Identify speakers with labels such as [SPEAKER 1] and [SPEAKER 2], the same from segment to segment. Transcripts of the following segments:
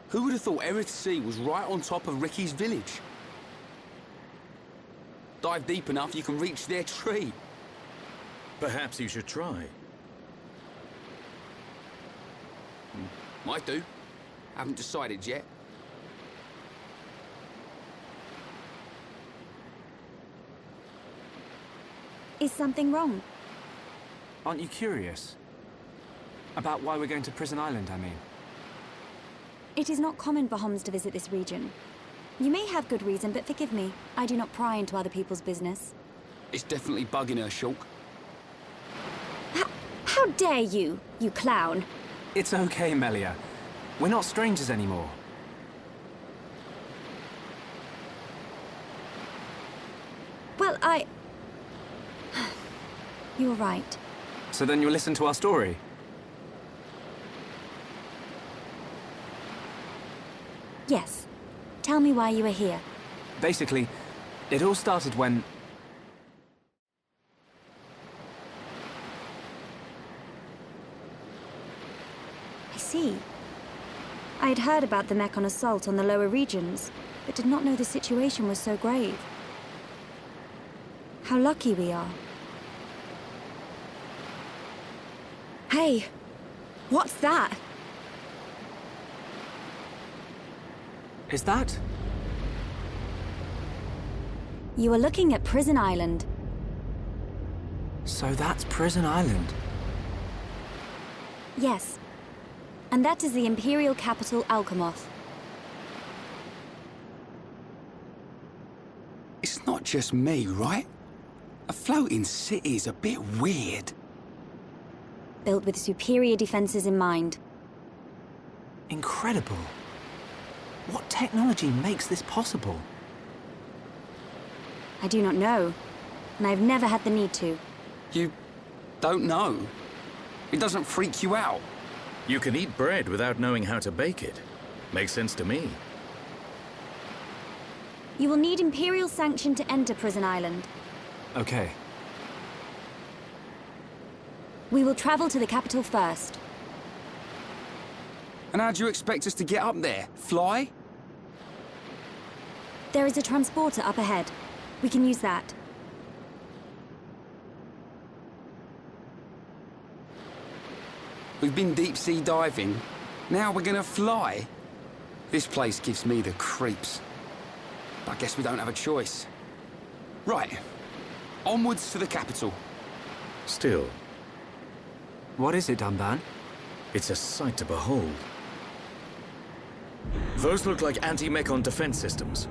[SPEAKER 1] Who would have thought Erith Sea was right on top of Ricky's village? Dive deep enough, you can reach their tree.
[SPEAKER 2] Perhaps you should try.
[SPEAKER 1] Might do. Haven't decided yet.
[SPEAKER 3] Is something wrong?
[SPEAKER 4] Aren't you curious? About why we're going to Prison Island, I mean.
[SPEAKER 3] It is not common for Homs to visit this region. You may have good reason, but forgive me. I do not pry into other people's business.
[SPEAKER 1] It's definitely bugging her, Shulk.
[SPEAKER 3] How dare you, you clown?
[SPEAKER 4] It's okay, Melia. We're not strangers anymore.
[SPEAKER 3] Well, You were right.
[SPEAKER 4] So then you'll listen to our story?
[SPEAKER 3] Yes. Tell me why you were here.
[SPEAKER 4] Basically, it all started when...
[SPEAKER 3] I see. I had heard about the Mechon assault on the lower regions, but did not know the situation was so grave. How lucky we are. Hey! What's that?
[SPEAKER 4] Is that?
[SPEAKER 3] You are looking at Prison Island.
[SPEAKER 4] So that's Prison Island.
[SPEAKER 3] Yes. And that is the Imperial capital, Alchemoth.
[SPEAKER 1] It's not just me, right? A floating city is a bit weird.
[SPEAKER 3] Built with superior defenses in mind.
[SPEAKER 4] Incredible. What technology makes this possible?
[SPEAKER 3] I do not know, and I've never had the need to.
[SPEAKER 1] You don't know? It doesn't freak you out?
[SPEAKER 2] You can eat bread without knowing how to bake it. Makes sense to me.
[SPEAKER 3] You will need Imperial sanction to enter Prison Island.
[SPEAKER 4] Okay.
[SPEAKER 3] We will travel to the capital first.
[SPEAKER 1] And how do you expect us to get up there? Fly?
[SPEAKER 3] There is a transporter up ahead. We can use that.
[SPEAKER 1] We've been deep-sea diving. Now we're gonna fly? This place gives me the creeps. I guess we don't have a choice. Right. Onwards to the capital.
[SPEAKER 2] Still,
[SPEAKER 4] What is it, Dunban?
[SPEAKER 2] it's a sight to behold. Those look like anti-Mechon defense systems.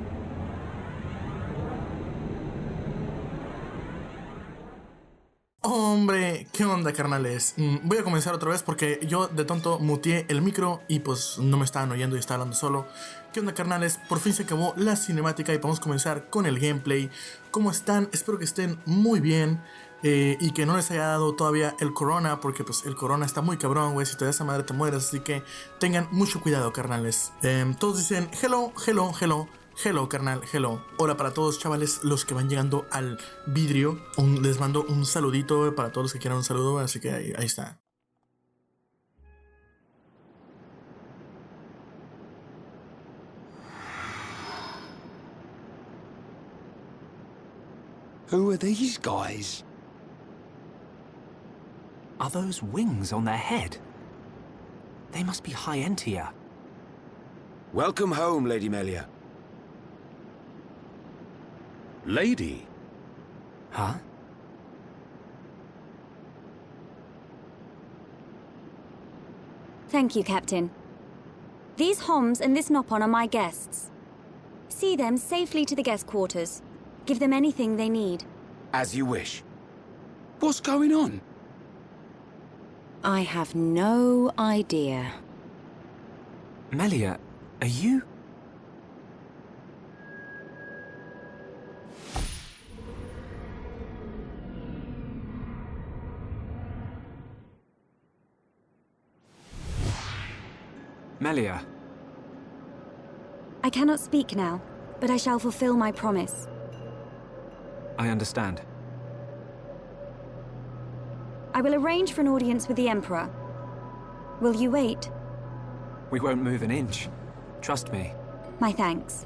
[SPEAKER 5] Hombre, ¿qué onda, carnales? Voy a comenzar otra vez porque yo de tonto muteé el micro y pues no me estaban oyendo y estaba hablando solo. ¿Qué onda, carnales? Por fin se acabó la cinemática y podemos comenzar con el gameplay. ¿Cómo están? Espero que estén muy bien y que no les haya dado todavía el corona, porque pues el corona está muy cabrón, güey. Si te da esa madre te mueres, así que tengan mucho cuidado, carnales. Todos dicen hello, hello, hello. Hello, carnal, hello. Hola para todos, chavales, los que van llegando al vidrio. Les mando un saludito para todos los que quieran un saludo, así que ahí está.
[SPEAKER 1] Who are these guys?
[SPEAKER 4] Are those wings on their head? They must be high Entia.
[SPEAKER 6] Welcome home, Lady Melia.
[SPEAKER 2] Lady?
[SPEAKER 4] Huh?
[SPEAKER 3] Thank you, Captain. These Homs and this Nopon are my guests. See them safely to the guest quarters. Give them anything they need.
[SPEAKER 6] As you wish.
[SPEAKER 1] What's going on?
[SPEAKER 7] I have no idea.
[SPEAKER 4] Melia, are you... Melia.
[SPEAKER 3] I cannot speak now, but I shall fulfill my promise.
[SPEAKER 4] I understand.
[SPEAKER 3] I will arrange for an audience with the Emperor. Will you wait?
[SPEAKER 4] We won't move an inch. Trust me.
[SPEAKER 3] My thanks.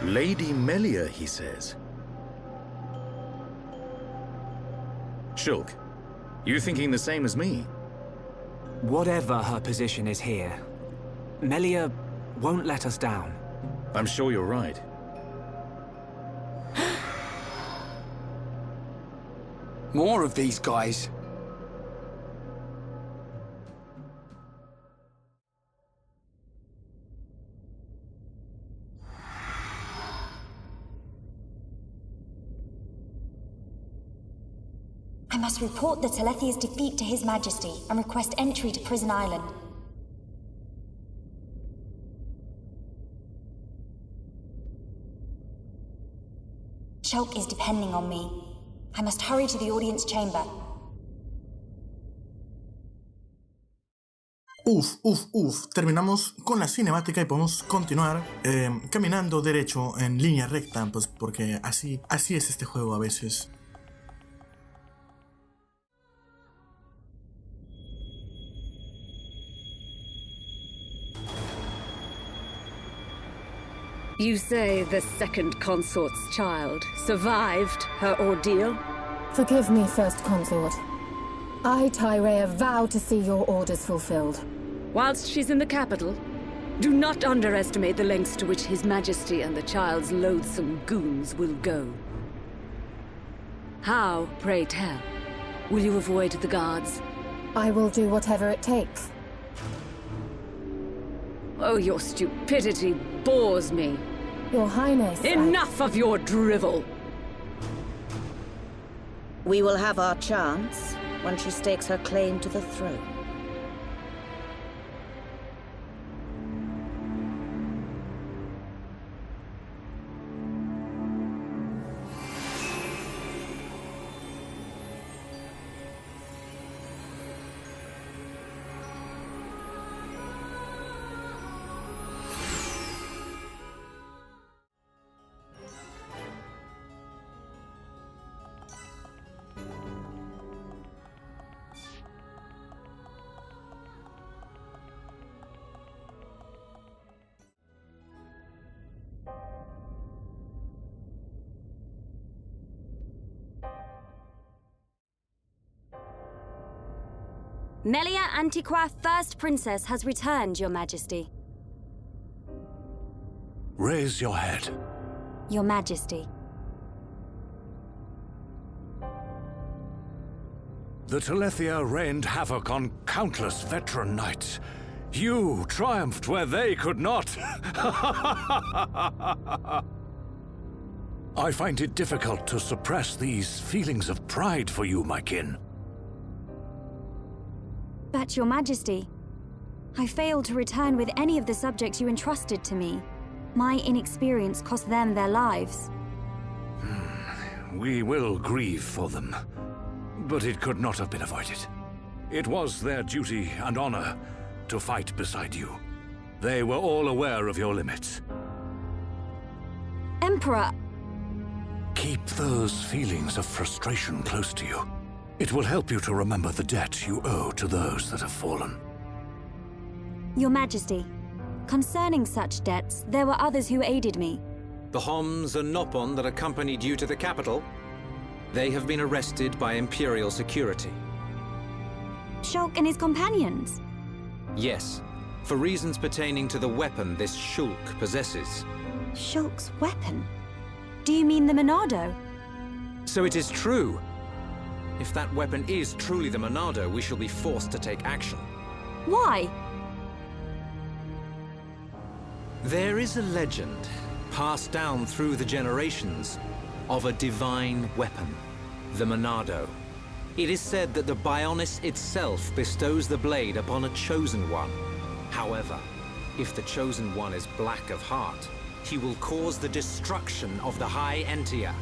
[SPEAKER 2] Lady Melia, he says. Shulk, you thinking the same as me?
[SPEAKER 4] Whatever her position is here, Melia won't let us down.
[SPEAKER 2] I'm sure you're right.
[SPEAKER 1] More of these guys.
[SPEAKER 3] I must report the Telethia's defeat to His Majesty and request entry to Prison Island. Shulk is depending on me. I must hurry to the audience chamber.
[SPEAKER 5] Terminamos con la cinemática y podemos continuar caminando derecho en línea recta, pues porque así es este juego a veces.
[SPEAKER 8] You say the second consort's child survived her ordeal?
[SPEAKER 9] Forgive me, First Consort. I, Tyrea, vow to see your orders fulfilled.
[SPEAKER 8] Whilst she's in the capital, do not underestimate the lengths to which His Majesty and the child's loathsome goons will go. How, pray tell, will you avoid the guards?
[SPEAKER 9] I will do whatever it takes.
[SPEAKER 8] Oh, your stupidity bores me.
[SPEAKER 9] Your Highness,
[SPEAKER 8] Enough of your drivel!
[SPEAKER 7] We will have our chance when she stakes her claim to the throne.
[SPEAKER 3] Melia Antiqua, First Princess, has returned, Your Majesty.
[SPEAKER 6] Raise your head.
[SPEAKER 3] Your Majesty.
[SPEAKER 6] The Telethia rained havoc on countless veteran knights. You triumphed where they could not. I find it difficult to suppress these feelings of pride for you, my kin.
[SPEAKER 3] But, Your Majesty, I failed to return with any of the subjects you entrusted to me. My inexperience cost them their lives.
[SPEAKER 6] We will grieve for them, but it could not have been avoided. It was their duty and honor to fight beside you. They were all aware of your limits.
[SPEAKER 3] Emperor!
[SPEAKER 6] Keep those feelings of frustration close to you. It will help you to remember the debt you owe to those that have fallen.
[SPEAKER 3] Your Majesty, concerning such debts, there were others who aided me.
[SPEAKER 10] The Homs and Nopon that accompanied you to the capital, they have been arrested by Imperial security.
[SPEAKER 3] Shulk and his companions?
[SPEAKER 10] Yes, for reasons pertaining to the weapon this Shulk possesses.
[SPEAKER 3] Shulk's weapon? Do you mean the Monado?
[SPEAKER 10] So it is true. If that weapon is truly the Monado, we shall be forced to take action.
[SPEAKER 3] Why?
[SPEAKER 10] There is a legend, passed down through the generations, of a divine weapon, the Monado. It is said that the Bionis itself bestows the blade upon a chosen one. However, if the chosen one is black of heart, he will cause the destruction of the High Entia.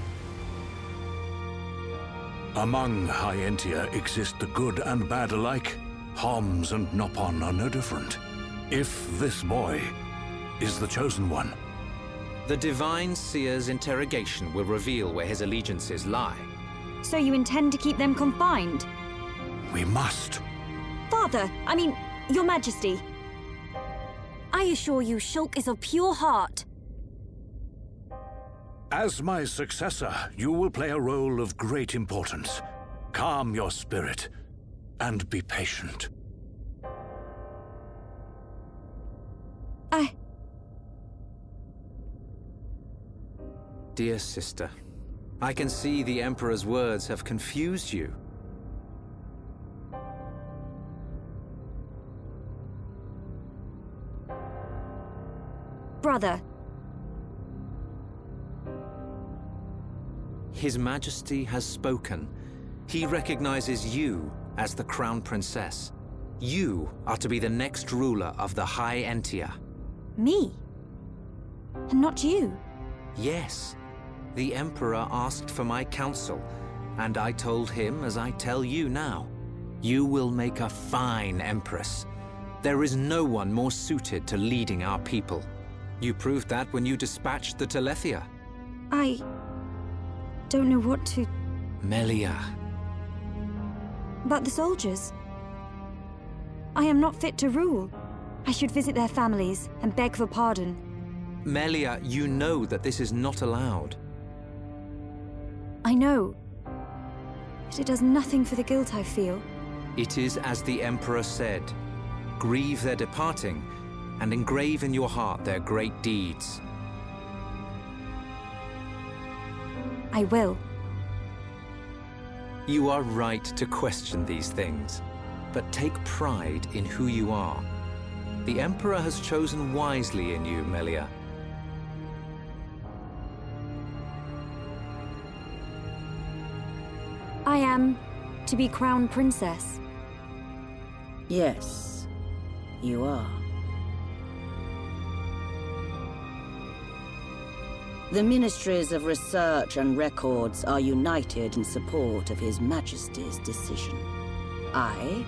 [SPEAKER 6] Among High Entia exist the good and bad alike. Homs and Nopon are no different. If this boy is the chosen one,
[SPEAKER 10] The Divine Seer's interrogation will reveal where his allegiances lie.
[SPEAKER 3] So you intend to keep them confined?
[SPEAKER 6] We must.
[SPEAKER 3] Father, I mean, Your Majesty. I assure you, Shulk is of pure heart.
[SPEAKER 6] As my successor, you will play a role of great importance. Calm your spirit and be patient.
[SPEAKER 10] Dear sister, I can see the Emperor's words have confused you.
[SPEAKER 3] Brother.
[SPEAKER 10] His Majesty has spoken. He recognizes you as the Crown Princess. You are to be the next ruler of the High Entia.
[SPEAKER 3] Me? And not you?
[SPEAKER 10] Yes. The Emperor asked for my counsel, and I told him as I tell you now. You will make a fine Empress. There is no one more suited to leading our people. You proved that when you dispatched the Telethia.
[SPEAKER 3] I don't know what to...
[SPEAKER 10] Melia.
[SPEAKER 3] But the soldiers. I am not fit to rule. I should visit their families and beg for pardon.
[SPEAKER 10] Melia, you know that this is not allowed.
[SPEAKER 3] I know. But it does nothing for the guilt I feel.
[SPEAKER 10] It is as the Emperor said. Grieve their departing, and engrave in your heart their great deeds.
[SPEAKER 3] I will.
[SPEAKER 10] You are right to question these things, but take pride in who you are. The Emperor has chosen wisely in you, Melia.
[SPEAKER 3] I am to be Crown Princess.
[SPEAKER 7] Yes, you are. The Ministries of Research and Records are united in support of His Majesty's decision. I,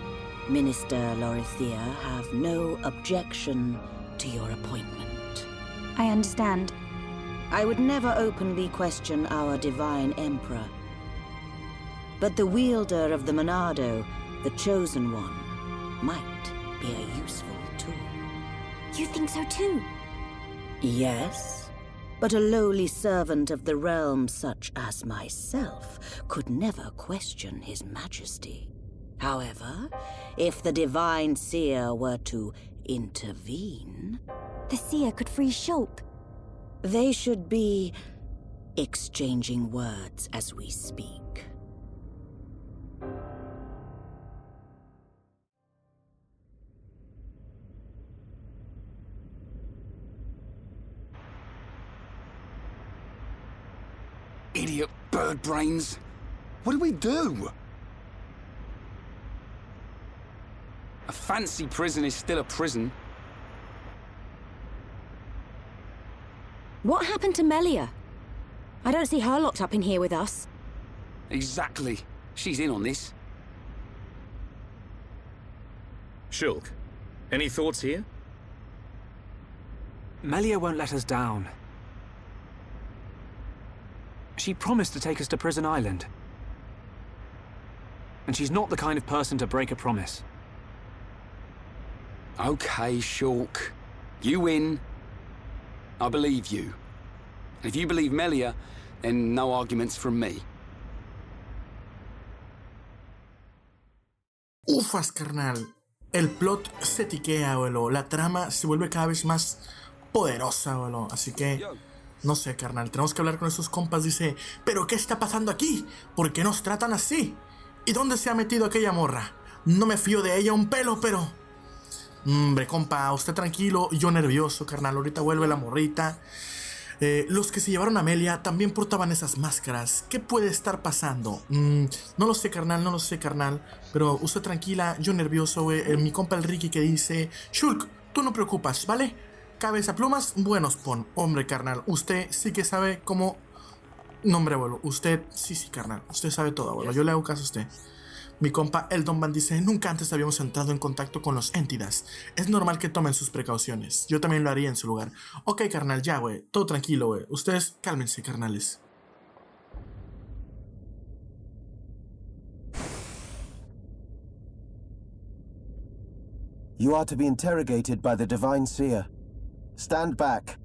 [SPEAKER 7] Minister Lorithia, have no objection to your appointment.
[SPEAKER 3] I understand.
[SPEAKER 7] I would never openly question our Divine Emperor. But the wielder of the Monado, the Chosen One, might be a useful tool.
[SPEAKER 3] You think so too?
[SPEAKER 7] Yes, but a lowly servant of the realm such as myself could never question His Majesty. However, if the Divine Seer were to intervene...
[SPEAKER 3] The Seer could free Shulk.
[SPEAKER 7] They should be exchanging words as we speak.
[SPEAKER 1] Idiot bird brains. What do we do? A fancy prison is still a prison.
[SPEAKER 8] What happened to Melia? I don't see her locked up in here with us.
[SPEAKER 1] Exactly. She's in on this.
[SPEAKER 2] Shulk, any thoughts here?
[SPEAKER 4] Melia won't let us down. She promised to take us to Prison Island. And she's not the kind of person to break a promise.
[SPEAKER 1] Okay, Shulk. You win. I believe you. And if you believe Melia, then no arguments from me.
[SPEAKER 5] Ufas, carnal. El plot se tiquea, boludo. La trama se vuelve cada vez más poderosa, boludo. Así que... no sé, carnal, tenemos que hablar con esos compas. Dice, ¿pero qué está pasando aquí? ¿Por qué nos tratan así? ¿Y dónde se ha metido aquella morra? No me fío de ella un pelo, pero... hombre, compa, usted tranquilo, yo nervioso, carnal. Ahorita vuelve la morrita. Los que se llevaron a Melia también portaban esas máscaras. ¿Qué puede estar pasando? No lo sé, carnal, no lo sé, carnal. Pero usted tranquila, yo nervioso, güey. Mi compa el Ricky que dice, Shulk, tú no preocupas, ¿vale? Cabeza plumas, buenos pon. Hombre, carnal, usted sí que sabe cómo... No, hombre, abuelo, usted... Sí, carnal, usted sabe todo, abuelo. Yo le hago caso a usted. Mi compa el Don Van dice, nunca antes habíamos entrado en contacto con los Entidas. Es normal que tomen sus precauciones. Yo también lo haría en su lugar. Ok, carnal, ya, güey. Todo tranquilo, güey. Ustedes cálmense, carnales.
[SPEAKER 11] You are to be interrogated by the Divine Seer. Stand back.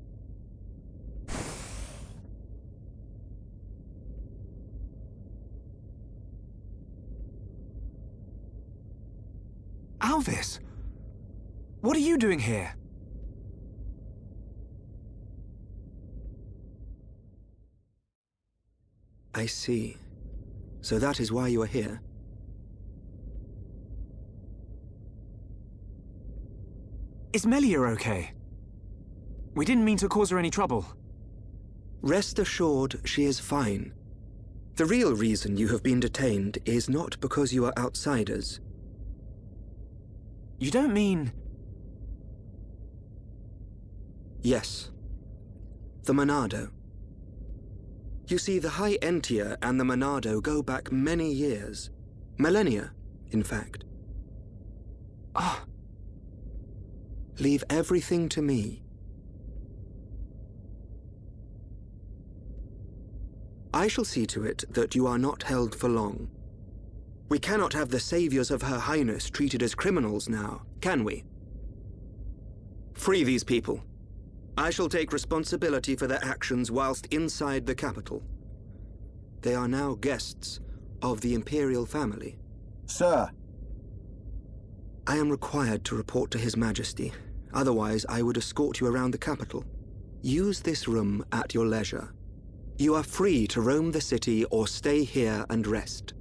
[SPEAKER 4] Alvis! What are you doing here?
[SPEAKER 12] I see. So that is why you are here.
[SPEAKER 4] Is Melia okay? We didn't mean to cause her any trouble.
[SPEAKER 12] Rest assured, she is fine. The real reason you have been detained is not because you are outsiders.
[SPEAKER 4] You don't mean...
[SPEAKER 12] Yes. The Monado. You see, the High Entia and the Monado go back many years. Millennia, in fact.
[SPEAKER 4] Ah.
[SPEAKER 12] Leave everything to me. I shall see to it that you are not held for long. We cannot have the saviors of Her Highness treated as criminals now, can we? Free these people. I shall take responsibility for their actions whilst inside the capital. They are now guests of the Imperial family.
[SPEAKER 11] Sir.
[SPEAKER 12] I am required to report to His Majesty. Otherwise, I would escort you around the capital. Use this room at your leisure. You are free to roam the city or stay here and rest.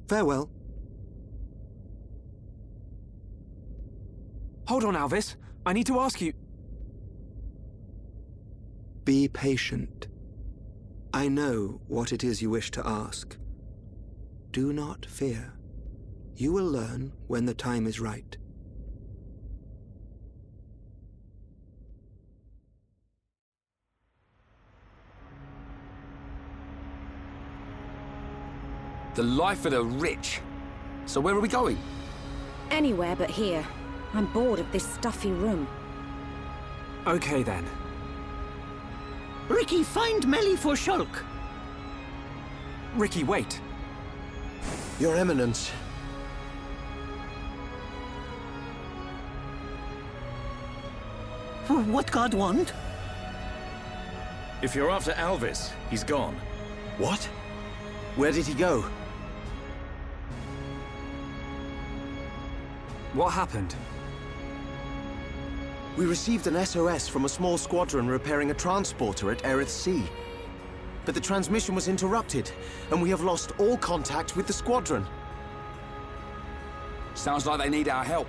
[SPEAKER 12] Farewell.
[SPEAKER 4] Hold on, Alvis. I need to ask you...
[SPEAKER 12] Be patient. I know what it is you wish to ask. Do not fear. You will learn when the time is right.
[SPEAKER 1] The life of the rich. So where are we going?
[SPEAKER 3] Anywhere but here. I'm bored of this stuffy room.
[SPEAKER 4] Okay, then.
[SPEAKER 7] Ricky, find Melly for Shulk.
[SPEAKER 4] Ricky, wait.
[SPEAKER 11] Your Eminence.
[SPEAKER 7] What God want?
[SPEAKER 2] If you're after Alvis, he's gone.
[SPEAKER 11] What? Where did he go?
[SPEAKER 4] What happened?
[SPEAKER 11] We received an SOS from a small squadron repairing a transporter at Erith Sea. But the transmission was interrupted, and we have lost all contact with the squadron.
[SPEAKER 1] Sounds like they need our help.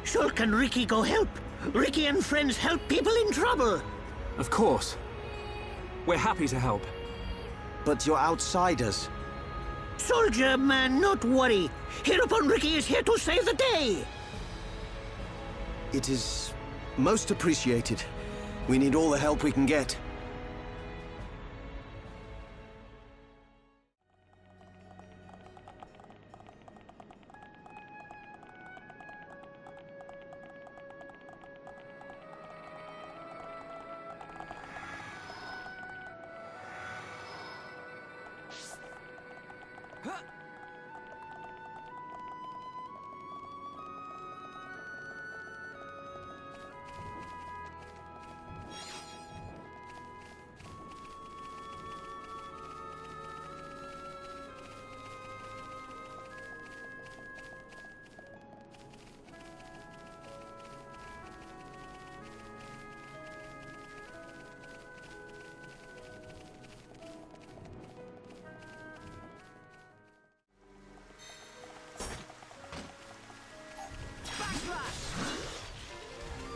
[SPEAKER 7] Shulk and Ricky go help. Ricky and friends help people in trouble.
[SPEAKER 4] Of course. We're happy to help.
[SPEAKER 11] But you're outsiders.
[SPEAKER 7] Soldier man, not worry. Hereupon Ricky is here to save the day.
[SPEAKER 11] It is most appreciated. We need all the help we can get.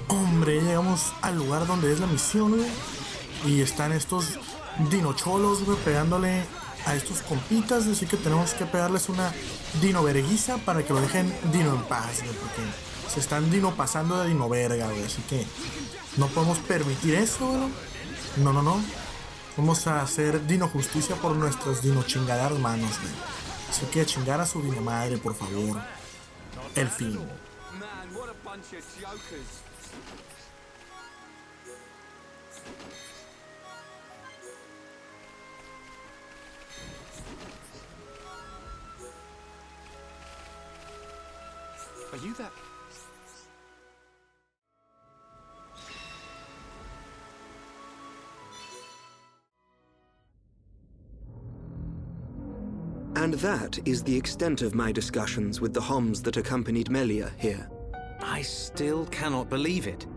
[SPEAKER 5] Hombre, llegamos al lugar donde es la misión, güey. Y están estos dinocholos, güey, pegándole a estos compitas. Así que tenemos que pegarles una dino verguiza para que lo dejen dino en paz, güey. Porque se están dino pasando de dino verga, güey. Así que no podemos permitir eso, güey. No. Vamos a hacer dino justicia por nuestros dino chingadas manos, güey. Se queda chingar a su vida madre, por favor. El fin.
[SPEAKER 1] Man, what a bunch of jokers.
[SPEAKER 4] Are you that?
[SPEAKER 12] And that is the extent of my discussions with the Homs that accompanied Melia here.
[SPEAKER 10] I still cannot believe it.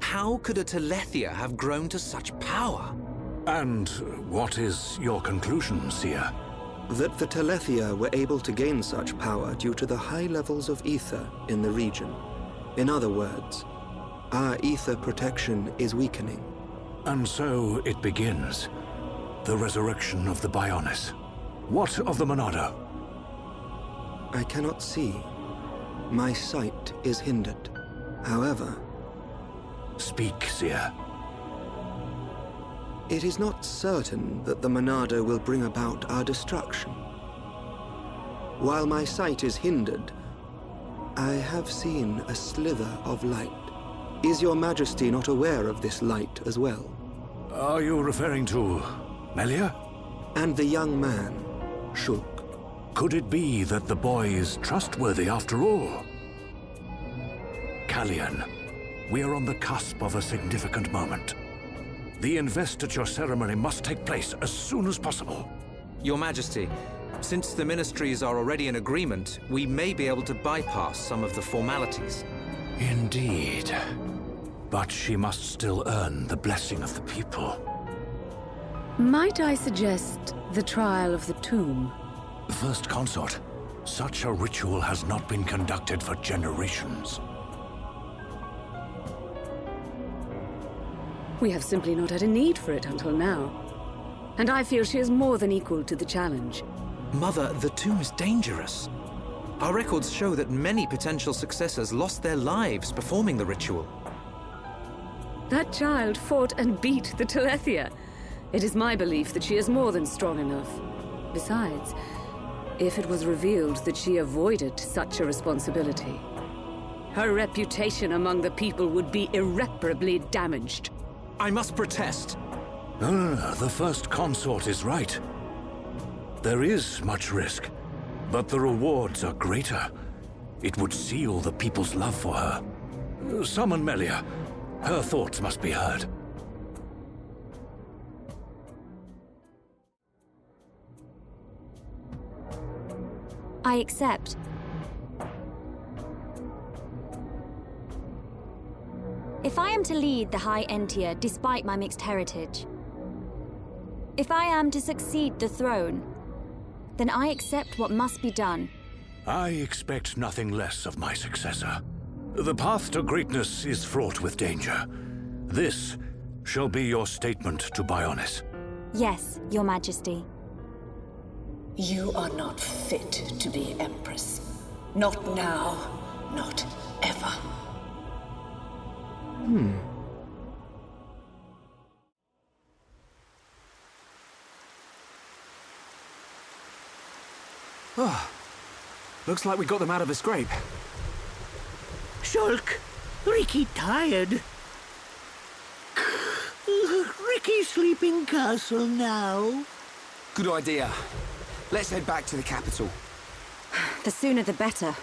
[SPEAKER 10] How could a Telethia have grown to such power?
[SPEAKER 6] And what is your conclusion, Seer?
[SPEAKER 12] That the Telethia were able to gain such power due to the high levels of ether in the region. In other words, our ether protection is weakening.
[SPEAKER 6] And so it begins. The resurrection of the Bionis. What of the Monado?
[SPEAKER 12] I cannot see. My sight is hindered. However...
[SPEAKER 6] Speak, Seer.
[SPEAKER 12] It is not certain that the Monado will bring about our destruction. While my sight is hindered, I have seen a slither of light. Is your Majesty not aware of this light as well?
[SPEAKER 6] Are you referring to Melia?
[SPEAKER 12] And the young man, Shulk.
[SPEAKER 6] Could it be that the boy is trustworthy after all? Callian, we are on the cusp of a significant moment. The investiture ceremony must take place as soon as possible.
[SPEAKER 10] Your Majesty, since the ministries are already in agreement, we may be able to bypass some of the formalities.
[SPEAKER 6] Indeed. But she must still earn the blessing of the people.
[SPEAKER 8] Might I suggest the trial of the tomb?
[SPEAKER 6] First Consort, such a ritual has not been conducted for generations.
[SPEAKER 8] We have simply not had a need for it until now. And I feel she is more than equal to the challenge.
[SPEAKER 10] Mother, the tomb is dangerous. Our records show that many potential successors lost their lives performing the ritual.
[SPEAKER 8] That child fought and beat the Telethia. It is my belief that she is more than strong enough. Besides, if it was revealed that she avoided such a responsibility, her reputation among the people would be irreparably damaged.
[SPEAKER 10] I must protest.
[SPEAKER 6] No, the First Consort is right. There is much risk, but the rewards are greater. It would seal the people's love for her. Summon Melia. Her thoughts must be heard.
[SPEAKER 3] I accept. If I am to lead the High Entia despite my mixed heritage, if I am to succeed the throne, then I accept what must be done.
[SPEAKER 6] I expect nothing less of my successor. The path to greatness is fraught with danger. This shall be your statement to Bionis.
[SPEAKER 3] Yes, Your Majesty.
[SPEAKER 7] You are not fit to be Empress. Not now, not ever.
[SPEAKER 4] Oh, looks like we got them out of a scrape.
[SPEAKER 13] Shulk, Ricky tired. Ricky sleeping castle now.
[SPEAKER 1] Good idea. Let's head back to the capital.
[SPEAKER 3] The sooner the better.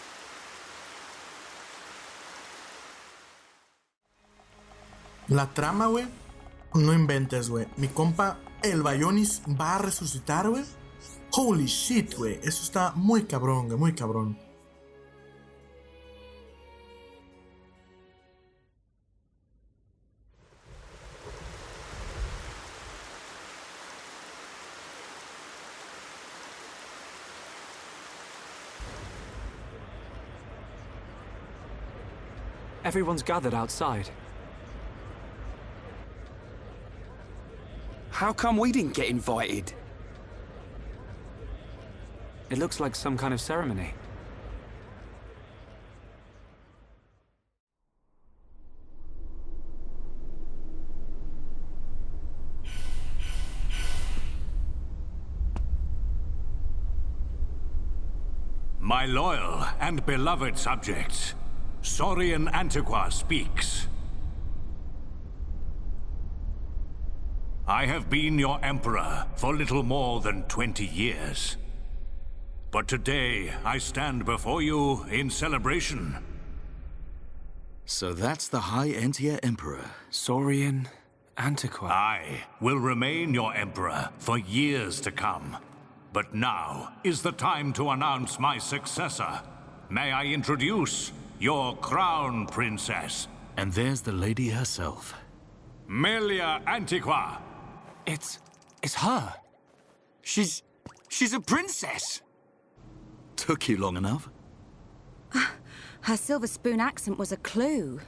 [SPEAKER 5] La trama, güey. No inventes, güey. Mi compa, el Bionis, va a resucitar, güey. Holy shit, güey. Eso está muy cabrón, güey. Muy cabrón.
[SPEAKER 4] Everyone's gathered outside.
[SPEAKER 1] How come we didn't get invited?
[SPEAKER 4] It looks like some kind of ceremony.
[SPEAKER 6] My loyal and beloved subjects, Saurian Antiqua speaks. I have been your emperor for little more than 20 years. But today, I stand before you in celebration.
[SPEAKER 2] So that's the High Entia Emperor.
[SPEAKER 4] Saurian Antiqua.
[SPEAKER 6] I will remain your emperor for years to come. But now is the time to announce my successor. May I introduce your crown princess?
[SPEAKER 2] And there's the lady herself.
[SPEAKER 6] Melia Antiqua.
[SPEAKER 4] It's her.
[SPEAKER 1] She's a princess.
[SPEAKER 2] Took you long enough?
[SPEAKER 3] Her silver spoon accent was a clue.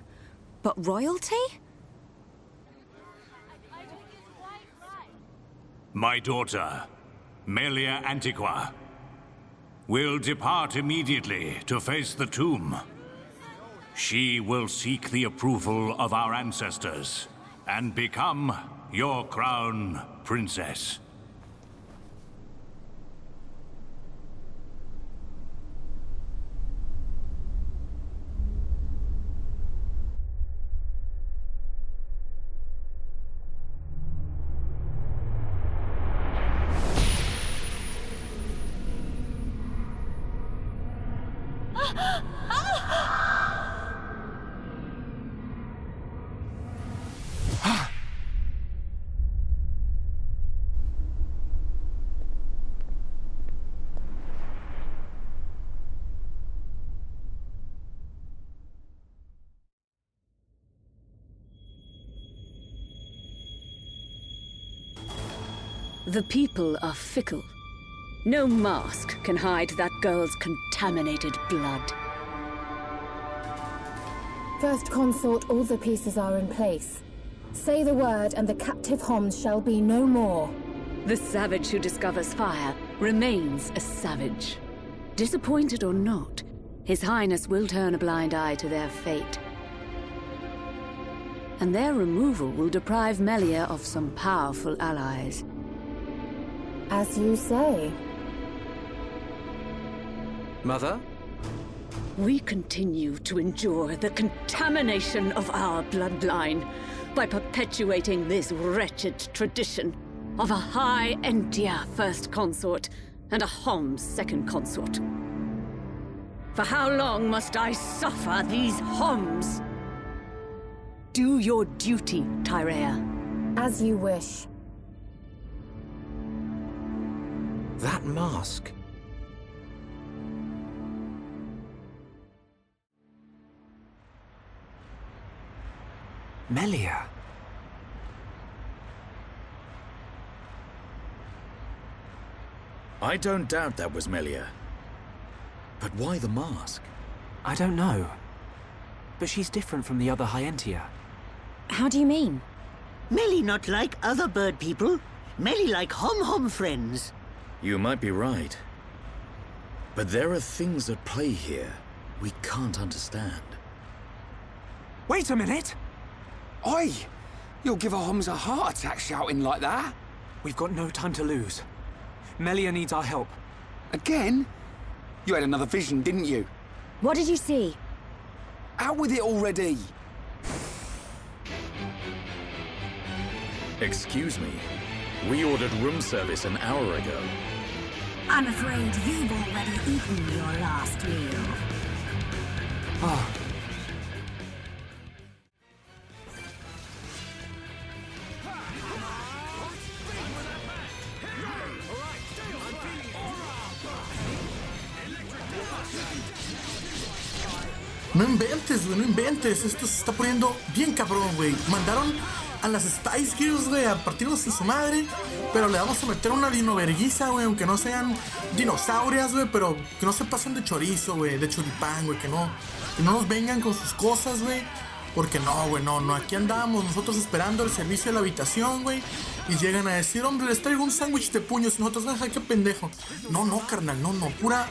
[SPEAKER 3] But royalty?
[SPEAKER 6] My daughter, Melia Antiqua, will depart immediately to face the tomb. She will seek the approval of our ancestors and become your crown princess.
[SPEAKER 8] The people are fickle. No mask can hide that girl's contaminated blood.
[SPEAKER 9] First Consort, all the pieces are in place. Say the word and the captive Homs shall be no more.
[SPEAKER 8] The savage who discovers fire remains a savage. Disappointed or not, His Highness will turn a blind eye to their fate. And their removal will deprive Melia of some powerful allies.
[SPEAKER 9] As you say.
[SPEAKER 10] Mother?
[SPEAKER 8] We continue to endure the contamination of our bloodline by perpetuating this wretched tradition of a High Entia First Consort and a Homs Second Consort. For how long must I suffer these Homs? Do your duty, Tyrea.
[SPEAKER 9] As you wish.
[SPEAKER 10] That mask.
[SPEAKER 4] Melia.
[SPEAKER 2] I don't doubt that was Melia. But why the mask?
[SPEAKER 4] I don't know. But she's different from the other High Entia.
[SPEAKER 3] How do you mean?
[SPEAKER 13] Melly not like other bird people. Melly like hom-hom friends.
[SPEAKER 2] You might be right. But there are things at play here we can't understand.
[SPEAKER 1] Wait a minute! Oi! You'll give a Homs a heart attack shouting like that?
[SPEAKER 4] We've got no time to lose. Melia needs our help.
[SPEAKER 1] Again? You had another vision, didn't you?
[SPEAKER 3] What did you see?
[SPEAKER 1] Out with it already!
[SPEAKER 2] Excuse me. We ordered room service an hour ago.
[SPEAKER 7] I'm afraid you've already eaten your last meal.
[SPEAKER 4] Oh.
[SPEAKER 5] No inventes, güey, no inventes. Esto se está poniendo bien cabrón, güey. Mandaron a las Spice Girls, güey, a partirnos en su madre. Pero le vamos a meter una dinoverguiza, güey. Aunque no sean dinosaurias, güey. Pero que no se pasen de chorizo, güey. De choripán, güey. Que no nos vengan con sus cosas, güey. Porque no, güey, no. Aquí andábamos nosotros esperando el servicio de la habitación, güey. Y llegan a decir, hombre, les traigo un sándwich de puños. Y nosotros, ay, qué pendejo. No, carnal, no. Pura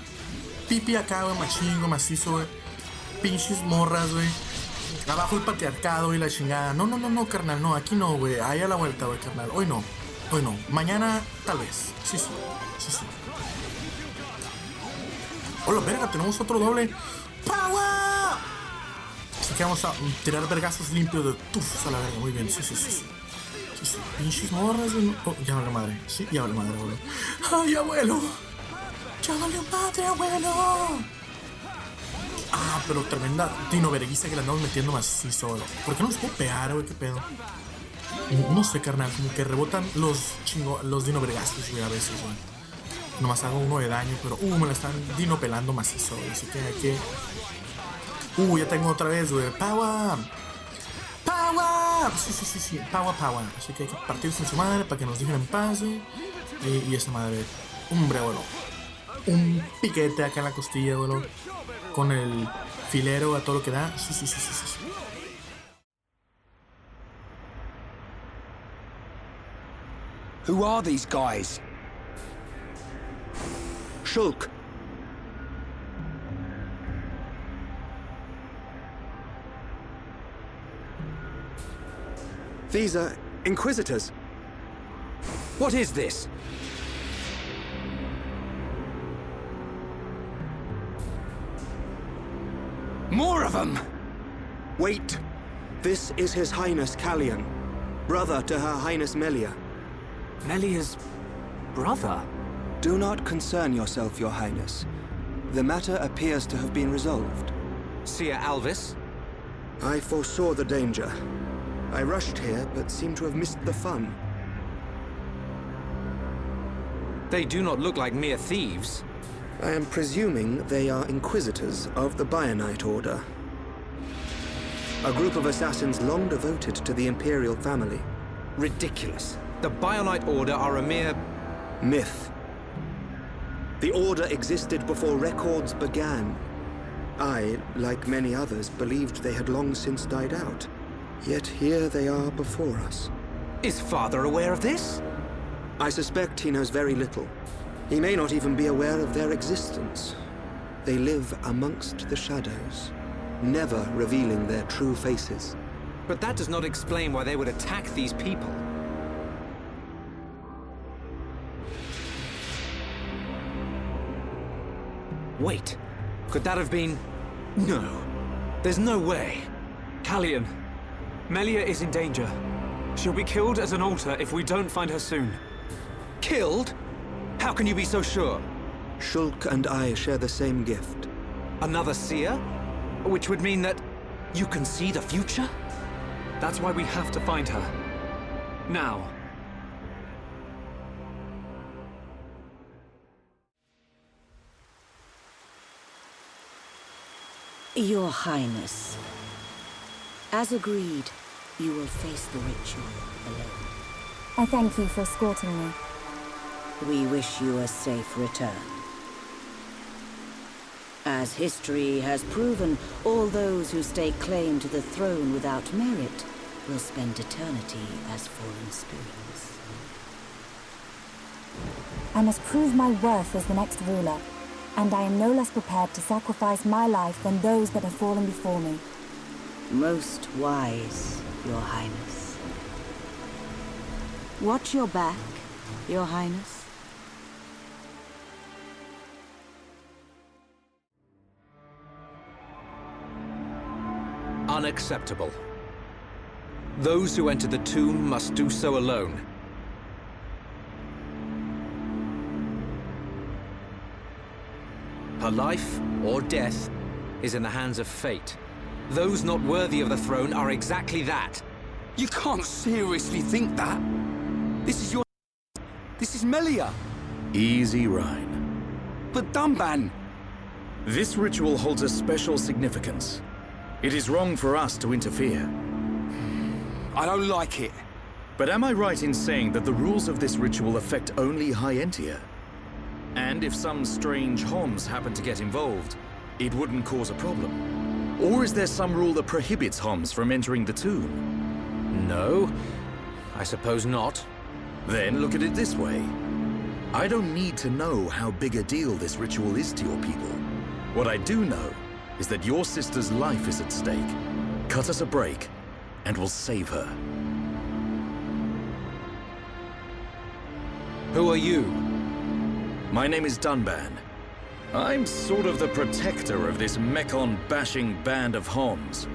[SPEAKER 5] pipi acá, güey, machingo, macizo, güey. Pinches morras, güey. Abajo el patriarcado y la chingada. No, carnal, no, aquí no, güey. Ahí a la vuelta, güey, carnal. Hoy no. Mañana, tal vez. Sí. Hola, verga, tenemos otro doble. ¡Power! Así que vamos a tirar vergazos limpios de tufos a la verga. Muy bien, sí. Pinches morras, güey. Oh, ya vale madre. Sí, ya vale madre, abuelo. ¡Ay, abuelo! ¡Ya vale madre, abuelo! Ah, pero tremenda dino verguiza que le andamos metiendo macizo, güey. ¿Por qué no los puedo pegar, güey? ¿Qué pedo? No sé, carnal. Como que rebotan los dino vergazos, güey, a veces, güey. Nomás hago uno de daño, pero me la están dino pelando macizo, güey. Así que hay que... ya tengo otra vez, güey. ¡Power! ¡Power! Sí. Power. Así que hay que partirse en su madre para que nos dejen en paz, güey. Y esa madre... Hombre, abuelo. Un piquete acá en la costilla, abuelo. Con el filero a todo lo que da. Sí.
[SPEAKER 1] Who are these guys?
[SPEAKER 12] Shulk. These are Inquisitors.
[SPEAKER 1] What is this? More of them!
[SPEAKER 12] Wait. This is His Highness Callian, brother to Her Highness Melia.
[SPEAKER 4] Melia's brother?
[SPEAKER 12] Do not concern yourself, Your Highness. The matter appears to have been resolved.
[SPEAKER 10] Seer Alvis?
[SPEAKER 12] I foresaw the danger. I rushed here, but seem to have missed the fun.
[SPEAKER 10] They do not look like mere thieves.
[SPEAKER 12] I am presuming they are Inquisitors of the Bionite Order. A group of assassins long devoted to the Imperial family.
[SPEAKER 10] Ridiculous. The Bionite Order are a mere...
[SPEAKER 12] myth. The Order existed before records began. I, like many others, believed they had long since died out. Yet here they are before us.
[SPEAKER 10] Is Father aware of this?
[SPEAKER 12] I suspect he knows very little. He may not even be aware of their existence. They live amongst the shadows, never revealing their true faces.
[SPEAKER 10] But that does not explain why they would attack these people. Wait, could that have been... No, there's no way.
[SPEAKER 4] Callian, Melia is in danger. She'll be killed at an altar if we don't find her soon.
[SPEAKER 10] Killed? How can you be so sure?
[SPEAKER 12] Shulk and I share the same gift.
[SPEAKER 10] Another seer? Which would mean that you can see the future?
[SPEAKER 4] That's why we have to find her. Now.
[SPEAKER 7] Your Highness, as agreed, you will face the ritual alone.
[SPEAKER 9] I thank you for escorting me.
[SPEAKER 7] We wish you a safe return. As history has proven, all those who stake claim to the throne without merit will spend eternity as fallen spirits.
[SPEAKER 9] I must prove my worth as the next ruler, and I am no less prepared to sacrifice my life than those that have fallen before me.
[SPEAKER 7] Most wise, Your Highness. Watch your back, Your Highness.
[SPEAKER 10] Unacceptable. Those who enter the tomb must do so alone. Her life, or death, is in the hands of fate. Those not worthy of the throne are exactly that.
[SPEAKER 1] You can't seriously think that. This is your... This is Melia.
[SPEAKER 2] Easy, Rhine.
[SPEAKER 1] But Dunban...
[SPEAKER 2] This ritual holds a special significance. It is wrong for us to interfere.
[SPEAKER 1] I don't like it.
[SPEAKER 2] But am I right in saying that the rules of this ritual affect only High Entia? And if some strange Homs happen to get involved, it wouldn't cause a problem? Or is there some rule that prohibits Homs from entering the tomb?
[SPEAKER 10] No, I suppose not.
[SPEAKER 2] Then look at it this way. I don't need to know how big a deal this ritual is to your people. What I do know is that your sister's life is at stake. Cut us a break, and we'll save her.
[SPEAKER 10] Who are you?
[SPEAKER 2] My name is Dunban. I'm sort of the protector of this Mekon-bashing band of Homs.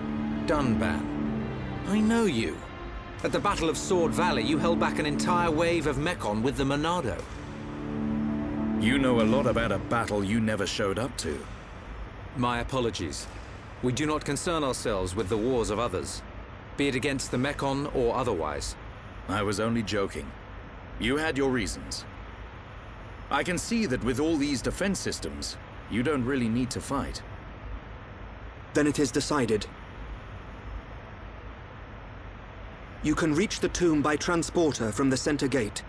[SPEAKER 10] Dunban. I know you. At the Battle of Sword Valley, you held back an entire wave of Mekon with the Monado.
[SPEAKER 2] You know a lot about a battle you never showed up to.
[SPEAKER 10] My apologies. We do not concern ourselves with the wars of others, be it against the Mekon or otherwise.
[SPEAKER 2] I was only joking. You had your reasons. I can see that with all these defense systems, you don't really need to fight.
[SPEAKER 12] Then it is decided. You can reach the tomb by transporter from the center gate.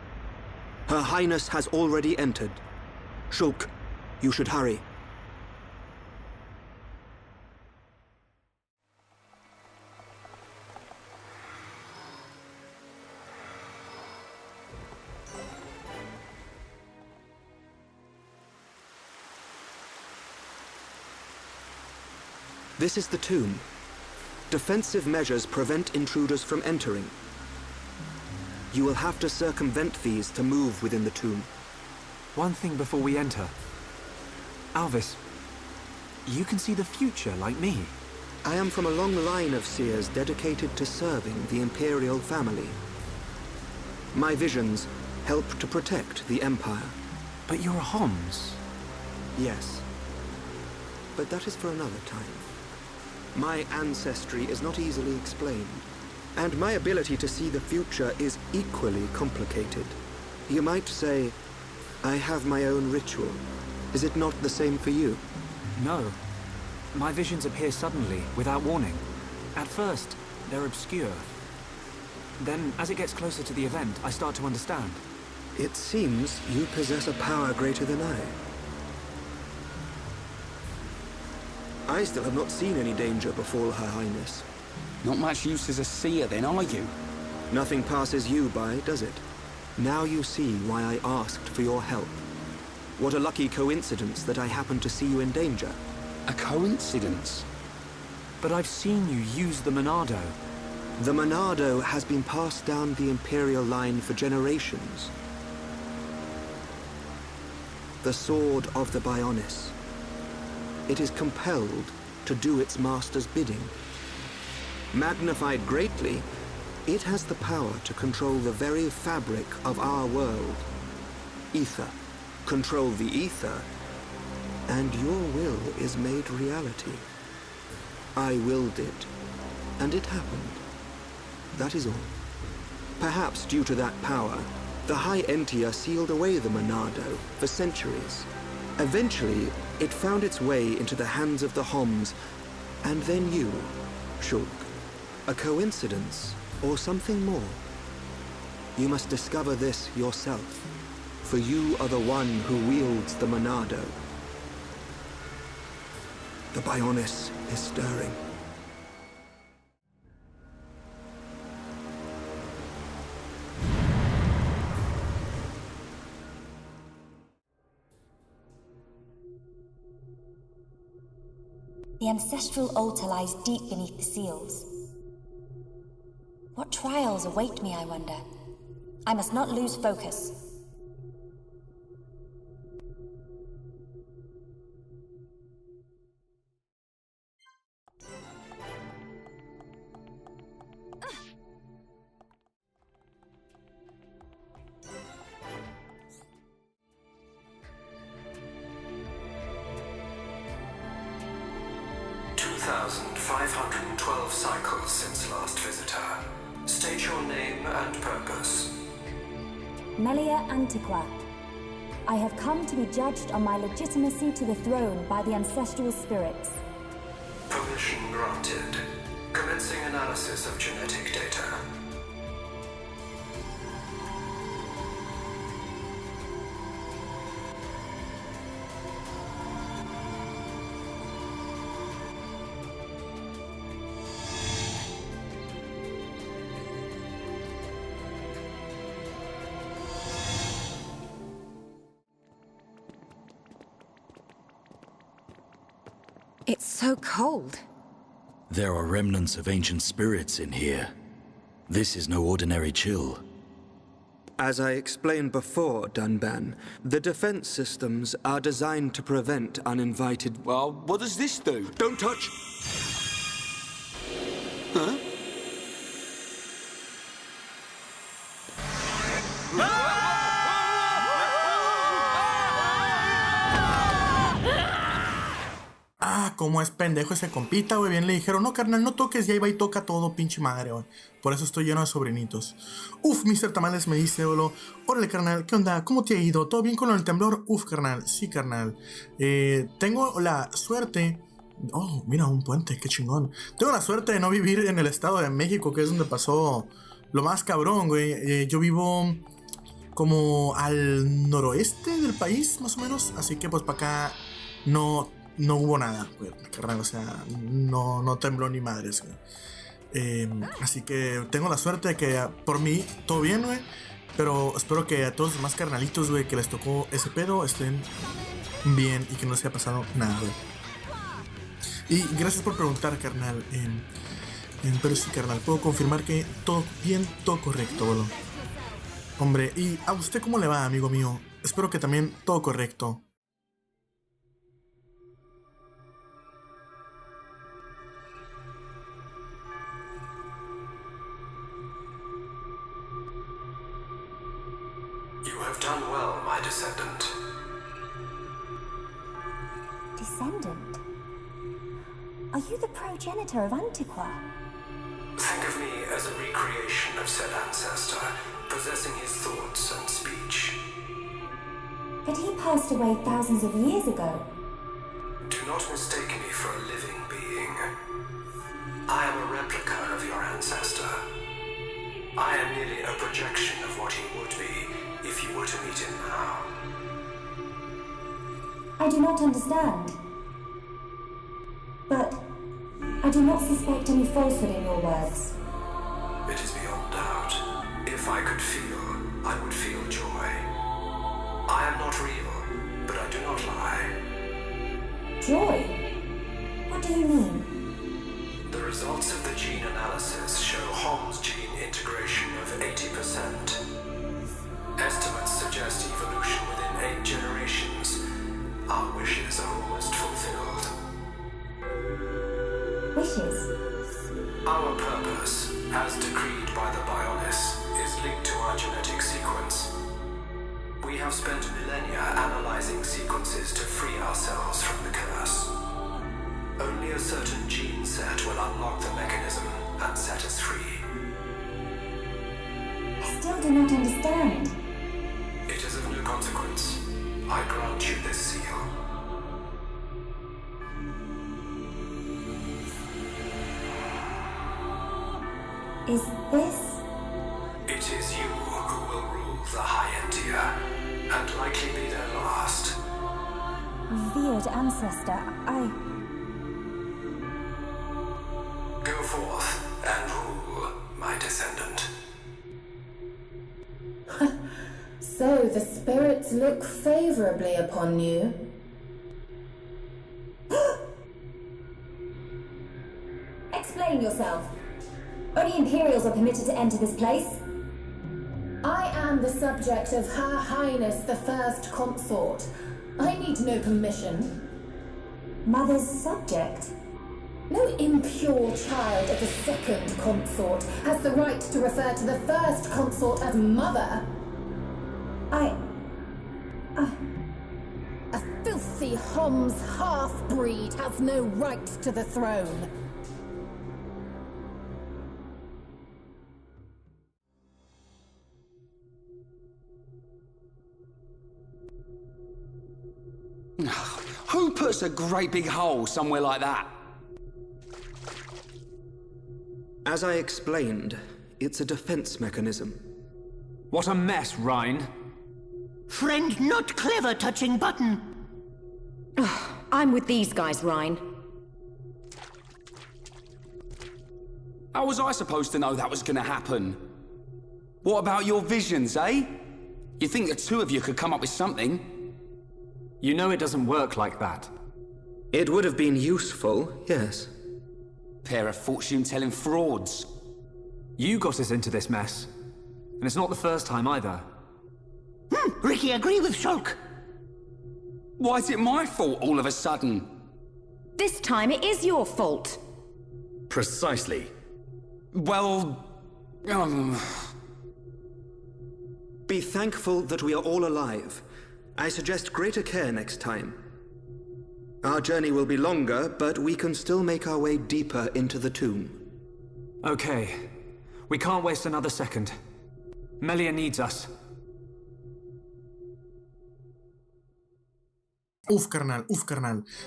[SPEAKER 12] Her Highness has already entered. Shulk, you should hurry. This is the tomb. Defensive measures prevent intruders from entering. You will have to circumvent these to move within the tomb.
[SPEAKER 4] One thing before we enter. Alvis, you can see the future like me.
[SPEAKER 12] I am from a long line of seers dedicated to serving the Imperial family. My visions help to protect the Empire.
[SPEAKER 4] But you're a Homs.
[SPEAKER 12] Yes. But that is for another time. My ancestry is not easily explained, and my ability to see the future is equally complicated. You might say, I have my own ritual. Is it not the same for you?
[SPEAKER 4] No. My visions appear suddenly, without warning. At first, they're obscure. Then, as it gets closer to the event, I start to understand.
[SPEAKER 12] It seems you possess a power greater than I still have not seen any danger befall Her Highness.
[SPEAKER 1] Not much use as a seer then, are you?
[SPEAKER 12] Nothing passes you by, does it? Now you see why I asked for your help. What a lucky coincidence that I happened to see you in danger.
[SPEAKER 1] A coincidence?
[SPEAKER 4] But I've seen you use the Monado.
[SPEAKER 12] The Monado has been passed down the Imperial line for generations. The sword of the Bionis. It is compelled to do its master's bidding. Magnified greatly, it has the power to control the very fabric of our world. Ether. Control the ether, and your will is made reality. I willed it, and it happened. That is all. Perhaps due to that power, the High Entia sealed away the Monado for centuries. Eventually, it found its way into the hands of the Homs, and then you, Shulk. A coincidence, or something more? You must discover this yourself, for you are the one who wields the Monado. The Bionis is stirring.
[SPEAKER 9] The ancestral altar lies deep beneath the seals. What trials await me, I wonder? I must not lose focus.
[SPEAKER 14] Cycles since last visitor. State your name and purpose.
[SPEAKER 9] Melia Antiqua. I have come to be judged on my legitimacy to the throne by the ancestral spirits.
[SPEAKER 14] Permission granted. Commencing analysis of genetic data.
[SPEAKER 8] It's so cold.
[SPEAKER 2] There are remnants of ancient spirits in here. This is no ordinary chill.
[SPEAKER 12] As I explained before, Dunban, the defense systems are designed to prevent uninvited...
[SPEAKER 1] Well, what does this do?
[SPEAKER 12] Don't touch!
[SPEAKER 1] Huh?
[SPEAKER 5] Ah, cómo es pendejo ese compita, güey. Bien le dijeron, no, carnal, no toques. Y ahí va y toca todo, pinche madre, güey. Por eso estoy lleno de sobrinitos. Uf, Mr. Tamales me dice, bolo. Órale, carnal, ¿qué onda? ¿Cómo te ha ido? ¿Todo bien con el temblor? Uf, carnal, sí, carnal. Tengo la suerte... Oh, mira, un puente, qué chingón. Tengo la suerte de no vivir en el estado de México, que es donde pasó lo más cabrón, güey. Yo vivo como al noroeste del país, más o menos. Así que, pues, para acá no hubo nada, güey, carnal, o sea, no tembló ni madres, güey. Así que tengo la suerte de que por mí todo bien, güey. Pero espero que a todos los demás carnalitos, güey, que les tocó ese pedo estén bien y que no les haya pasado nada, güey. Y gracias por preguntar, carnal. Pero sí, carnal, puedo confirmar que todo bien, todo correcto, güey. Hombre, ¿y a usted cómo le va, amigo mío? Espero que también todo correcto.
[SPEAKER 14] You have done well, my descendant.
[SPEAKER 9] Descendant? Are you the progenitor of Antiqua?
[SPEAKER 14] Think of me as a recreation of said ancestor, possessing his thoughts and speech.
[SPEAKER 9] But he passed away thousands of years ago.
[SPEAKER 14] Do not mistake me for a living being. I am a replica of your ancestor. I am merely a projection of what he would be if you were to meet him now.
[SPEAKER 9] I do not understand. But I do not suspect any falsehood in your words.
[SPEAKER 14] It is beyond doubt. If I could feel, I would feel joy. I am not real, but I do not lie.
[SPEAKER 9] Joy? What do you mean?
[SPEAKER 14] The results of the gene analysis show Hom's gene integration of 80%. Estimates suggest evolution within 8 generations. Our wishes are almost fulfilled.
[SPEAKER 9] Wishes?
[SPEAKER 14] Our purpose, as decreed by the Bionis, is linked to our genetic sequence. We have spent millennia analyzing sequences to free ourselves from the curse. Only a certain gene set will unlock the mechanism and set us free.
[SPEAKER 9] I still do not understand.
[SPEAKER 14] It is of no consequence. I grant you this seal.
[SPEAKER 9] Is this?
[SPEAKER 14] It is you who will rule the High Entia, and likely be their last.
[SPEAKER 9] Revered ancestor,
[SPEAKER 14] Go forth and rule, my descendant.
[SPEAKER 15] So the spirits look favorably upon you.
[SPEAKER 9] Explain yourself. Only Imperials are permitted to enter this place.
[SPEAKER 15] I am the subject of Her Highness the First Consort. I need no permission.
[SPEAKER 9] Mother's subject?
[SPEAKER 15] No impure child of the Second Consort has the right to refer to the First Consort as Mother. A filthy Hom's half-breed has no right to the throne.
[SPEAKER 1] Who puts a great big hole somewhere like that?
[SPEAKER 12] As I explained, it's a defense mechanism.
[SPEAKER 4] What a mess, Rhine.
[SPEAKER 13] Friend not clever touching button.
[SPEAKER 16] I'm with these guys, Rhine.
[SPEAKER 1] How was I supposed to know that was gonna happen? What about your visions, eh? You think the two of you could come up with something?
[SPEAKER 4] You know it doesn't work like that.
[SPEAKER 12] It would have been useful, yes.
[SPEAKER 1] Pair of fortune-telling frauds.
[SPEAKER 4] You got us into this mess. And it's not the first time either.
[SPEAKER 13] Ricky, agree with Shulk.
[SPEAKER 1] Why is it my fault all of a sudden?
[SPEAKER 16] This time it is your fault.
[SPEAKER 2] Precisely.
[SPEAKER 1] Well...
[SPEAKER 12] Be thankful that we are all alive. I suggest greater care next time. Our journey will be longer, but we can still make our way deeper into the tomb.
[SPEAKER 4] Okay. We can't waste another second. Melia needs us.
[SPEAKER 5] Uf, carnal.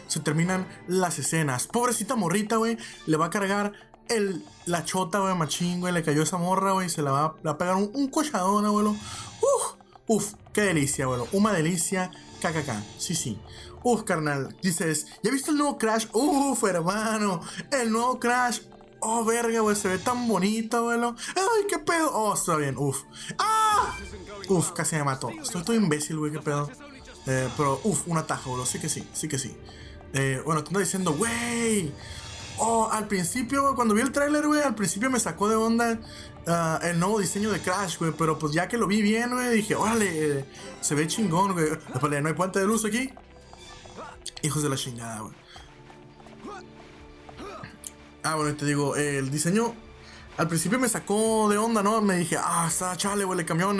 [SPEAKER 5] Se terminan las escenas. Pobrecita morrita, güey. Le va a cargar la chota, güey, machín, güey. Le cayó esa morra, güey. Se la va a pegar un cochadón, abuelo. Uf, qué delicia, abuelo. Una delicia. KKK. Sí. Uf, carnal. Dices, ¿ya viste el nuevo Crash? Uf, hermano. El nuevo Crash. Oh, verga, güey. Se ve tan bonito, abuelo. Ay, qué pedo. Oh, está bien. Uf. ¡Ah! Uf, casi me mató. Estoy todo imbécil, güey. Qué pedo. Pero, un atajo, bro. Sí que sí. Bueno, te ando diciendo, güey. Oh, al principio, güey, cuando vi el tráiler, güey, al principio me sacó de onda el nuevo diseño de Crash, güey. Pero pues ya que lo vi bien, güey, dije, órale, se ve chingón, güey. Espérate, ¿no hay puente de luz aquí? Hijos de la chingada, güey. Bueno, te digo, el diseño al principio me sacó de onda, ¿no? Me dije, está chale, güey, le cambiaron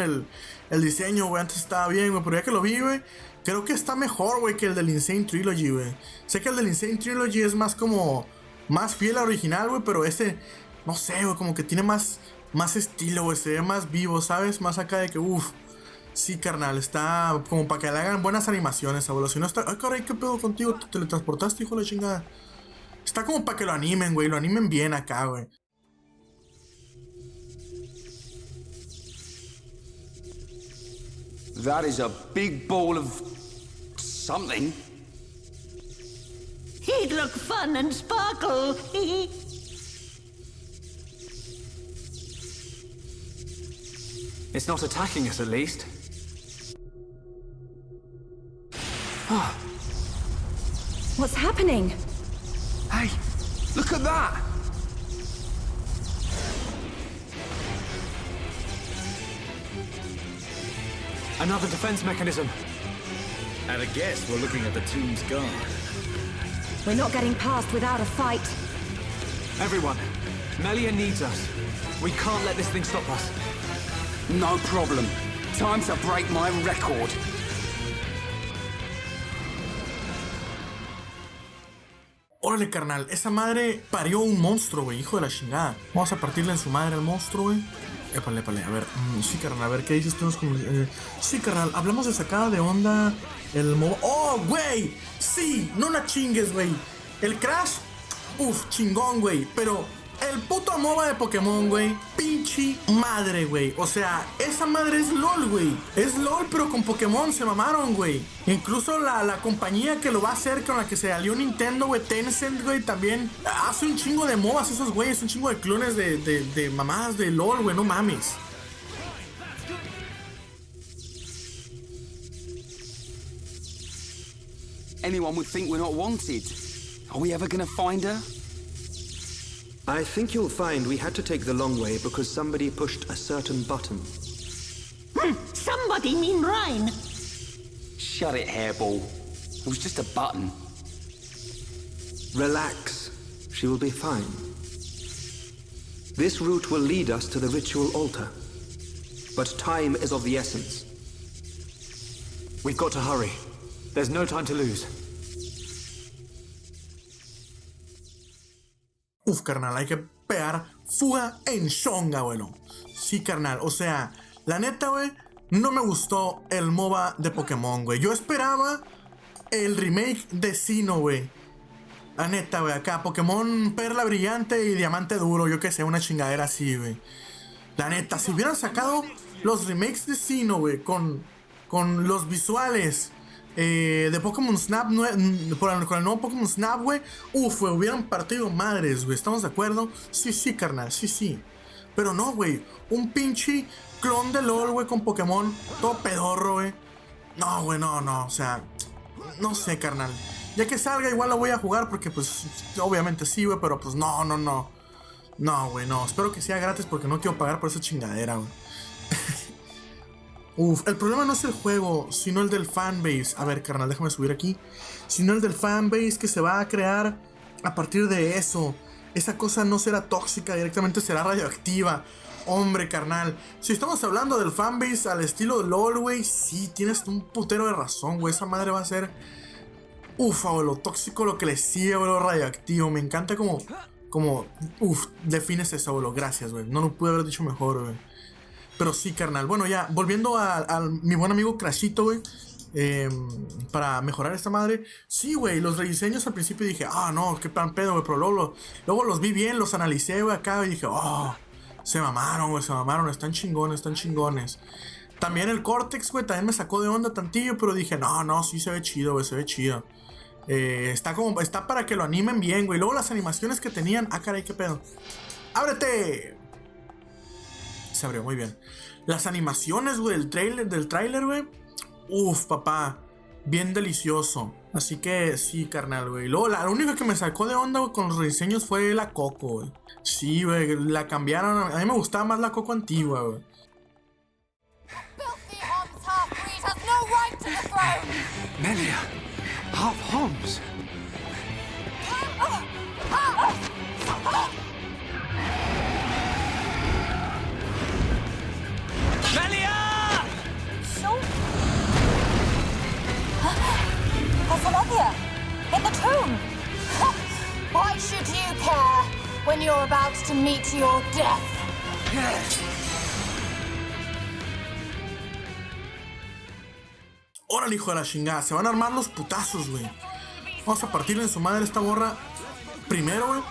[SPEAKER 5] el diseño, güey. Antes estaba bien, güey, pero ya que lo vi, güey, creo que está mejor, güey, que el del Insane Trilogy, güey. Sé que el del Insane Trilogy es más fiel al original, güey, pero ese, no sé, güey, como que tiene más estilo, güey, se ve más vivo, ¿sabes? Más acá de que, sí, carnal, está como para que le hagan buenas animaciones, abuelo. Si no está, caray, ¿qué pedo contigo? ¿Te teletransportaste, hijo de la chingada? Está como para que lo animen, güey, lo animen bien acá, güey.
[SPEAKER 1] That is a big ball of... something.
[SPEAKER 13] He'd look fun and sparkle.
[SPEAKER 4] It's not attacking us, at least.
[SPEAKER 16] What's happening?
[SPEAKER 1] Hey, look at that!
[SPEAKER 4] Another defense mechanism.
[SPEAKER 2] At a guess, we're looking at the tomb's guard.
[SPEAKER 16] We're not getting past without a fight.
[SPEAKER 4] Everyone, Melia needs us. We can't let this thing stop us.
[SPEAKER 1] No problem. Time to break my record.
[SPEAKER 5] Órale, carnal, esa madre parió un monstruo, güey, hijo de la chingada. Vamos a partirle en su madre al monstruo, güey. Épale, a ver, sí, carnal, a ver, ¿qué dices tú? Sí, carnal, hablamos de sacada de onda el MOBA. ¡Oh, güey! Sí, no la chingues, güey. El Crash, chingón, güey, pero el puto MOBA de Pokémon, güey, pinche madre, güey. O sea, esa madre es LOL, güey. Es LOL, pero con Pokémon se mamaron, güey. Incluso la compañía que lo va a hacer, con la que se alió Nintendo, güey, Tencent, güey, también hace un chingo de MOBAs esos güeyes, un chingo de clones de mamadas de LOL, güey, no mames.
[SPEAKER 1] Anyone would think we're not wanted. Are we ever gonna find her?
[SPEAKER 12] I think you'll find we had to take the long way because somebody pushed a certain button.
[SPEAKER 13] Somebody mean Ryan.
[SPEAKER 1] Shut it, hairball. It was just a button.
[SPEAKER 12] Relax. She will be fine. This route will lead us to the ritual altar. But time is of the essence.
[SPEAKER 4] We've got to hurry. There's no time to lose.
[SPEAKER 5] Carnal, hay que pegar fuga en shonga, bueno. Sí, carnal, o sea, la neta, güey, no me gustó el MOBA de Pokémon, güey. Yo esperaba el remake de Xeno, güey. La neta, güey, acá, Pokémon Perla Brillante y Diamante Duro, yo qué sé, una chingadera así, güey. La neta, si hubieran sacado los remakes de Xeno, güey, con los visuales de Pokémon Snap, con el nuevo Pokémon Snap, güey, güey, hubieran partido madres, güey, ¿estamos de acuerdo? Sí, carnal, sí. Pero no, güey, un pinche clon de LOL, güey, con Pokémon, todo pedorro, güey. No, güey, no, o sea, no sé, carnal. Ya que salga, igual lo voy a jugar porque, pues, obviamente sí, güey, pero pues no. No, güey, no. Espero que sea gratis porque no quiero pagar por esa chingadera, güey. Uf, el problema no es el juego, sino el del fanbase. A ver, carnal, déjame subir aquí. Sino el del fanbase que se va a crear a partir de eso. Esa cosa no será tóxica, directamente será radioactiva. Hombre, carnal, si estamos hablando del fanbase al estilo de LOL, güey, sí, tienes un putero de razón, güey. Esa madre va a ser... Uf, lo tóxico, lo que le sigue, güey, lo radioactivo. Me encanta como... defines eso, güey. Gracias, güey. No lo pude haber dicho mejor, güey. Pero sí, carnal. Bueno, ya, volviendo a mi buen amigo Crashito, güey. Para mejorar esta madre. Sí, güey, los rediseños al principio dije, no, qué plan pedo, güey. Pero luego los vi bien, los analicé, güey, acá. Y dije, se mamaron, güey, se mamaron. Están chingones, están chingones. También el Cortex, güey, también me sacó de onda tantillo. Pero dije, no, sí se ve chido, güey, se ve chido. Está para que lo animen bien, güey. Luego las animaciones que tenían, caray, qué pedo. ¡Ábrete! Se abrió, muy bien. Las animaciones, güey, del tráiler, güey. Uf, papá. Bien delicioso. Así que sí, carnal, güey. Luego, la única que me sacó de onda, güey, con los rediseños fue la Coco, güey. Sí, güey, la cambiaron. A mí me gustaba más la Coco antigua, güey.
[SPEAKER 1] Melia, half Homs.
[SPEAKER 9] Melia! Athaleia! In the tomb! Why should you care when you're about to meet your death?
[SPEAKER 5] Órale, hijo de la chingada. Se van a armar los putazos, güey. Vamos a partirle en su madre esta borra primero, güey.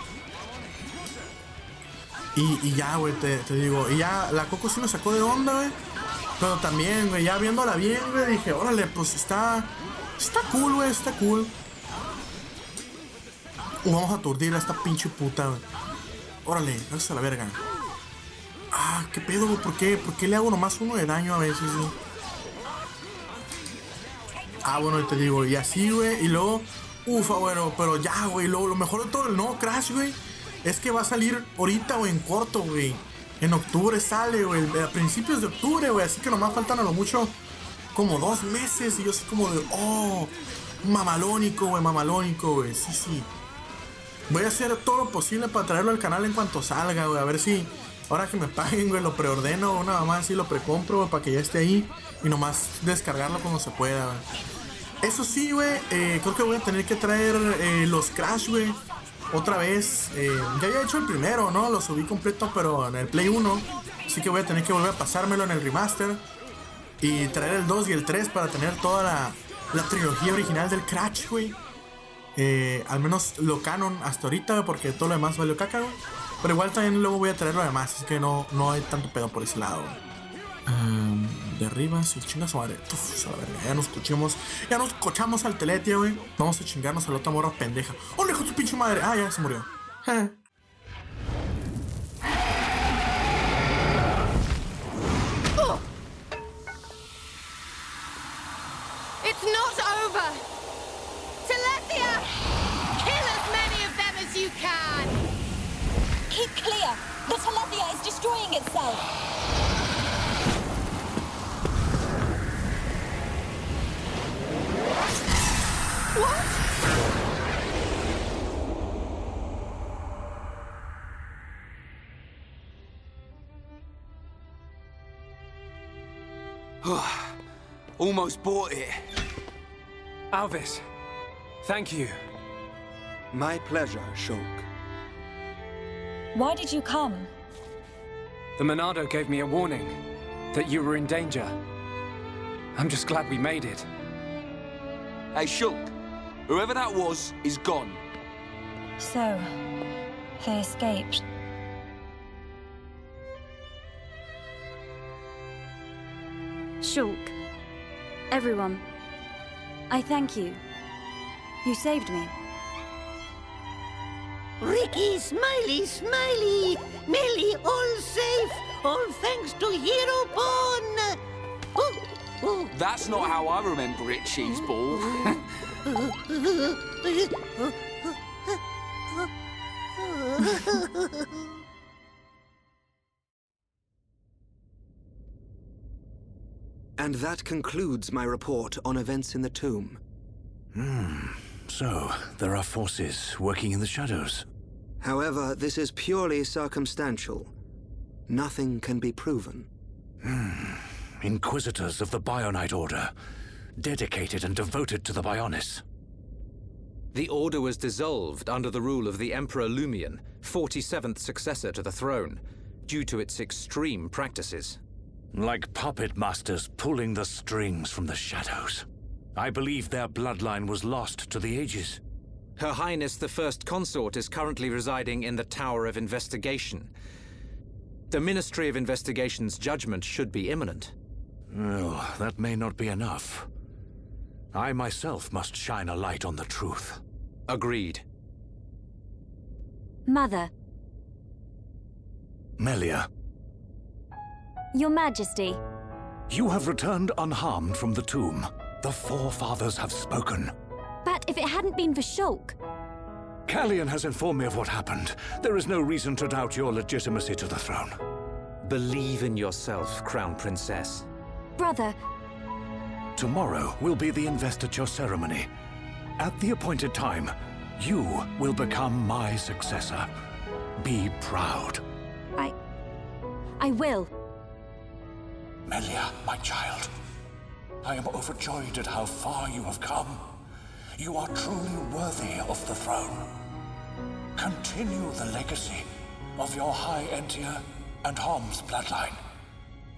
[SPEAKER 5] Y ya, güey, te digo. Y ya la Coco sí me sacó de onda, güey. Pero también, güey, ya viéndola bien, güey, dije, órale, pues está cool, güey, está cool. Vamos a aturdir a esta pinche puta, güey. Órale, gracias a la verga. Qué pedo, güey, ¿por qué le hago nomás uno de daño a veces, güey? Bueno, y te digo, y así, güey, y luego, bueno, pero ya, güey, lo mejor de todo el nuevo Crash, güey, es que va a salir ahorita, güey, en corto, güey. En octubre sale, güey, a principios de octubre, güey, así que nomás faltan a lo mucho como 2 meses, y yo así como de, mamalónico, güey, sí. Voy a hacer todo lo posible para traerlo al canal en cuanto salga, güey, a ver si, ahora que me paguen, güey, lo preordeno, una mamá así, lo precompro, güey, para que ya esté ahí, y nomás descargarlo cuando se pueda, güey. Eso sí, güey, creo que voy a tener que traer los Crash, güey, otra vez. Ya había hecho el primero, ¿no? Lo subí completo, pero en el Play 1. Así que voy a tener que volver a pasármelo en el remaster. Y traer el 2 y el 3 para tener toda la trilogía original del Crash, güey. Al menos lo canon hasta ahorita, güey, porque todo lo demás valió caca, güey. Pero igual también luego voy a traer lo demás, así que no hay tanto pedo por ese lado, güey. De arriba, sí, chingas madre. A ver, ya nos cochamos al teletia, güey. Vamos a chingarnos a la otra morra pendeja. ¡Oh, lejos tu pinche madre! Ya se murió.
[SPEAKER 17] It's not over! Telethia! Kill as many of them as you can!
[SPEAKER 9] Keep clear! The Telethia is destroying itself!
[SPEAKER 1] Almost bought it.
[SPEAKER 4] Alvis, thank you.
[SPEAKER 12] My pleasure, Shulk.
[SPEAKER 9] Why did you come?
[SPEAKER 4] The Monado gave me a warning that you were in danger. I'm just glad we made it.
[SPEAKER 1] Hey, Shulk, whoever that was is gone.
[SPEAKER 9] So, they escaped.
[SPEAKER 3] Shulk, everyone, I thank you. You saved me.
[SPEAKER 13] Ricky, Smiley, Millie, all safe, all thanks to Hero Pawn.
[SPEAKER 1] That's not how I remember it, Cheeseball.
[SPEAKER 12] And that concludes my report on events in the tomb.
[SPEAKER 6] So, there are forces working in the shadows.
[SPEAKER 12] However, this is purely circumstantial. Nothing can be proven.
[SPEAKER 6] Inquisitors of the Bionite Order, dedicated and devoted to the Bionis.
[SPEAKER 10] The Order was dissolved under the rule of the Emperor Lumion, 47th successor to the throne, due to its extreme practices.
[SPEAKER 6] Like puppet masters pulling the strings from the shadows. I believe their bloodline was lost to the ages.
[SPEAKER 10] Her Highness the First Consort is currently residing in the Tower of Investigation. The Ministry of Investigation's judgment should be imminent.
[SPEAKER 6] Well, that may not be enough. I myself must shine a light on the truth.
[SPEAKER 10] Agreed.
[SPEAKER 3] Mother.
[SPEAKER 6] Melia.
[SPEAKER 3] Your Majesty.
[SPEAKER 6] You have returned unharmed from the tomb. The Forefathers have spoken.
[SPEAKER 3] But if it hadn't been for Shulk...
[SPEAKER 6] Callian has informed me of what happened. There is no reason to doubt your legitimacy to the throne.
[SPEAKER 10] Believe in yourself, Crown Princess.
[SPEAKER 3] Brother...
[SPEAKER 6] Tomorrow will be the investiture ceremony. At the appointed time, you will become my successor. Be proud.
[SPEAKER 3] I will.
[SPEAKER 6] Melia, my child. I am overjoyed at how far you have come. You are truly worthy of the throne. Continue the legacy of your High Entia and Hom's bloodline.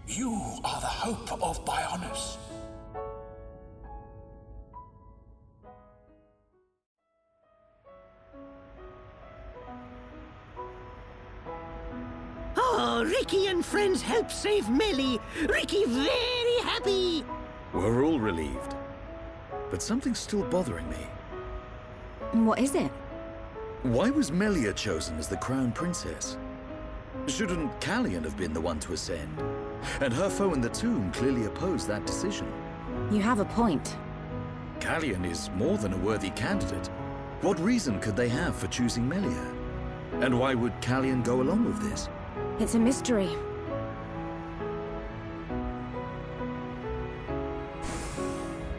[SPEAKER 6] You are the hope of Bionis.
[SPEAKER 13] Oh, Ricky and friends helped save Melly. Ricky very happy.
[SPEAKER 2] We're all relieved. But something's still bothering me.
[SPEAKER 3] What is it?
[SPEAKER 2] Why was Melia chosen as the Crown Princess? Shouldn't Callian have been the one to ascend? And her foe in the tomb clearly opposed that decision.
[SPEAKER 16] You have a point.
[SPEAKER 2] Callian is more than a worthy candidate. What reason could they have for choosing Melia? And why would Callian go along with this?
[SPEAKER 16] It's a mystery.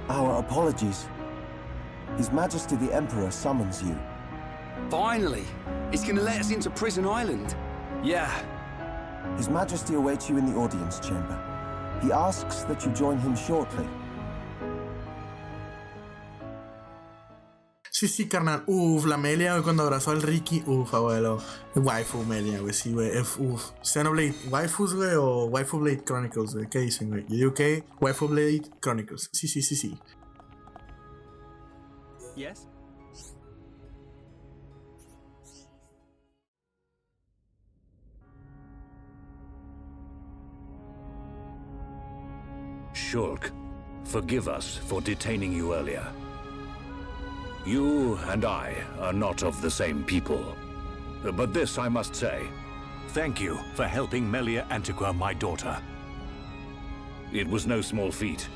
[SPEAKER 11] Our apologies. His Majesty the Emperor summons you.
[SPEAKER 1] Finally! He's gonna let us into Prison Island. Yeah.
[SPEAKER 11] His Majesty awaits you in the audience chamber. He asks that you join him shortly.
[SPEAKER 5] Sí, carnal. La Melia, güey, cuando abrazó al Ricky. Abuelo. Waifu Melia, güey, sí, güey. Xenoblade Waifus, güey, o Waifu Blade Chronicles, güey. ¿Qué dicen, güey? Yo digo que Waifu Blade Chronicles. Sí.
[SPEAKER 4] Yes?
[SPEAKER 6] Shulk, forgive us for detaining you earlier. You and I are not of the same people. But this I must say. Thank you for helping Melia Antiqua, my daughter. It was no small feat.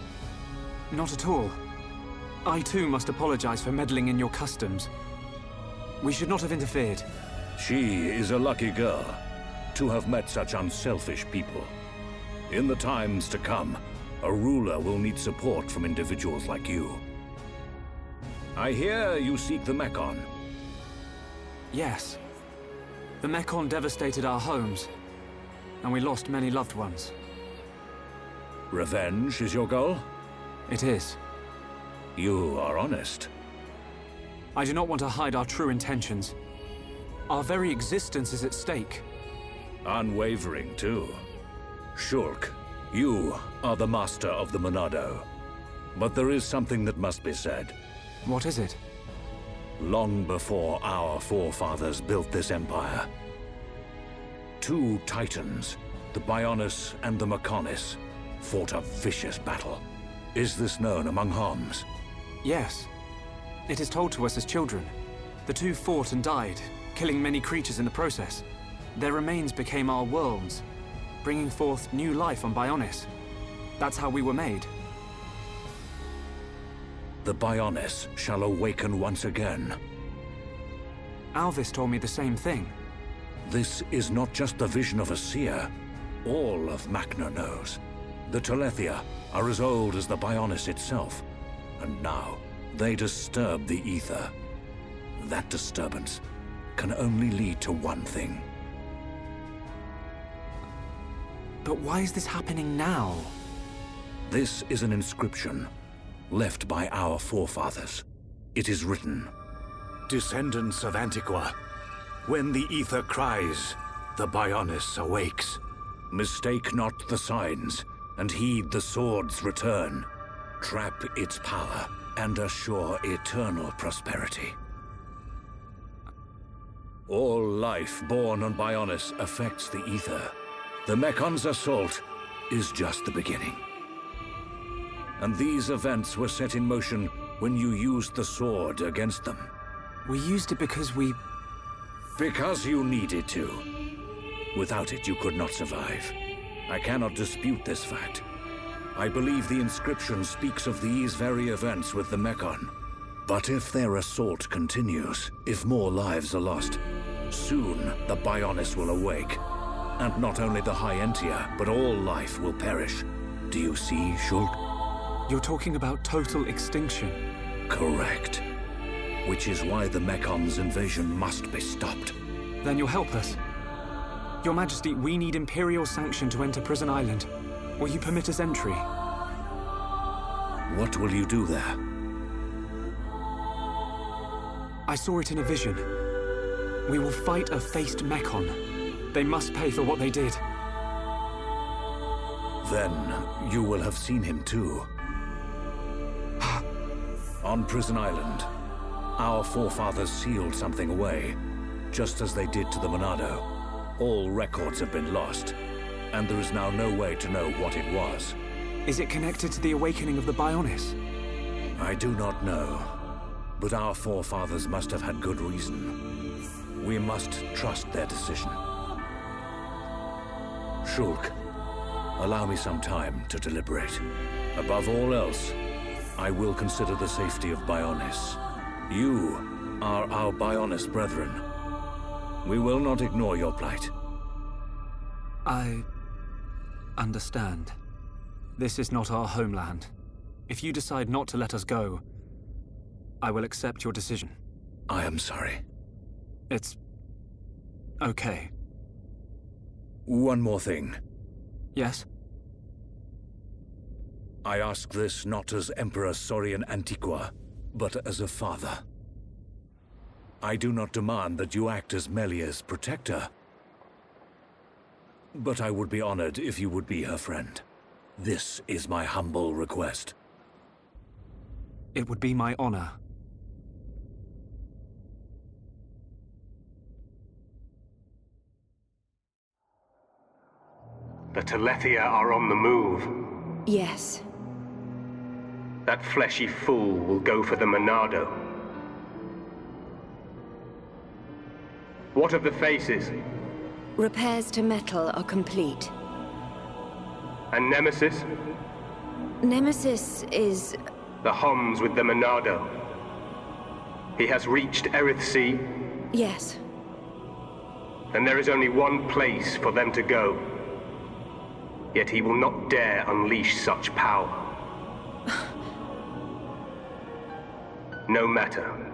[SPEAKER 4] Not at all. I too must apologize for meddling in your customs. We should not have interfered.
[SPEAKER 6] She is a lucky girl to have met such unselfish people. In the times to come, a ruler will need support from individuals like you. I hear you seek the Mekon.
[SPEAKER 4] Yes. The Mekon devastated our homes, and we lost many loved ones.
[SPEAKER 6] Revenge is your goal?
[SPEAKER 4] It is.
[SPEAKER 6] You are honest.
[SPEAKER 4] I do not want to hide our true intentions. Our very existence is at stake.
[SPEAKER 6] Unwavering, too. Shulk, you are the master of the Monado. But there is something that must be said.
[SPEAKER 4] What is it?
[SPEAKER 6] Long before our forefathers built this empire, two titans, the Bionis and the Mekonis, fought a vicious battle. Is this known among Homs?
[SPEAKER 4] Yes. It is told to us as children. The two fought and died, killing many creatures in the process. Their remains became our worlds, bringing forth new life on Bionis. That's how we were made.
[SPEAKER 6] The Bionis shall awaken once again.
[SPEAKER 4] Alvis told me the same thing.
[SPEAKER 6] This is not just the vision of a seer. All of Macna knows. The Telethia are as old as the Bionis itself, and now they disturb the ether. That disturbance can only lead to one thing.
[SPEAKER 4] But why is this happening now?
[SPEAKER 6] This is an inscription left by our forefathers. It is written, "Descendants of Antiqua, when the ether cries, the Bionis awakes. Mistake not the signs, and heed the sword's return. Trap its power, and assure eternal prosperity." All life born on Bionis affects the ether. The Mekon's assault is just the beginning. And these events were set in motion when you used the sword against them.
[SPEAKER 4] We used it because
[SPEAKER 6] Because you needed to. Without it, you could not survive. I cannot dispute this fact. I believe the inscription speaks of these very events with the Mekon. But if their assault continues, if more lives are lost, soon the Bionis will awake. And not only the High Entia, but all life will perish. Do you see, Shulk?
[SPEAKER 4] You're talking about total extinction.
[SPEAKER 6] Correct. Which is why the Mekon's invasion must be stopped.
[SPEAKER 4] Then you'll help us. Your Majesty, we need Imperial sanction to enter Prison Island. Will you permit us entry?
[SPEAKER 6] What will you do there?
[SPEAKER 4] I saw it in a vision. We will fight a faced Mekon. They must pay for what they did.
[SPEAKER 6] Then you will have seen him too. On Prison Island, our forefathers sealed something away, just as they did to the Monado. All records have been lost, and there is now no way to know what it was.
[SPEAKER 4] Is it connected to the awakening of the Bionis?
[SPEAKER 6] I do not know, but our forefathers must have had good reason. We must trust their decision. Shulk, allow me some time to deliberate. Above all else, I will consider the safety of Bionis. You are our Bionis brethren. We will not ignore your plight.
[SPEAKER 4] I understand. This is not our homeland. If you decide not to let us go, I will accept your decision.
[SPEAKER 6] I am sorry.
[SPEAKER 4] It's okay.
[SPEAKER 6] One more thing.
[SPEAKER 4] Yes?
[SPEAKER 6] I ask this not as Emperor Saurian Antiqua, but as a father. I do not demand that you act as Melia's protector, but I would be honored if you would be her friend. This is my humble request.
[SPEAKER 4] It would be my honor.
[SPEAKER 18] The Telethia are on the move.
[SPEAKER 16] Yes.
[SPEAKER 18] That fleshy fool will go for the Monado. What of the faces?
[SPEAKER 16] Repairs to metal are complete.
[SPEAKER 18] And Nemesis?
[SPEAKER 16] Nemesis is...
[SPEAKER 18] The Homs with the Monado. He has reached Aerith Sea?
[SPEAKER 16] Yes.
[SPEAKER 18] Then there is only one place for them to go. Yet he will not dare unleash such power. No matter.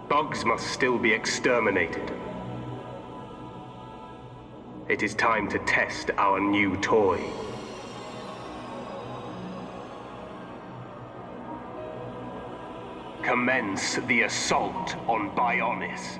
[SPEAKER 18] Bugs must still be exterminated. It is time to test our new toy. Commence the assault on Bionis.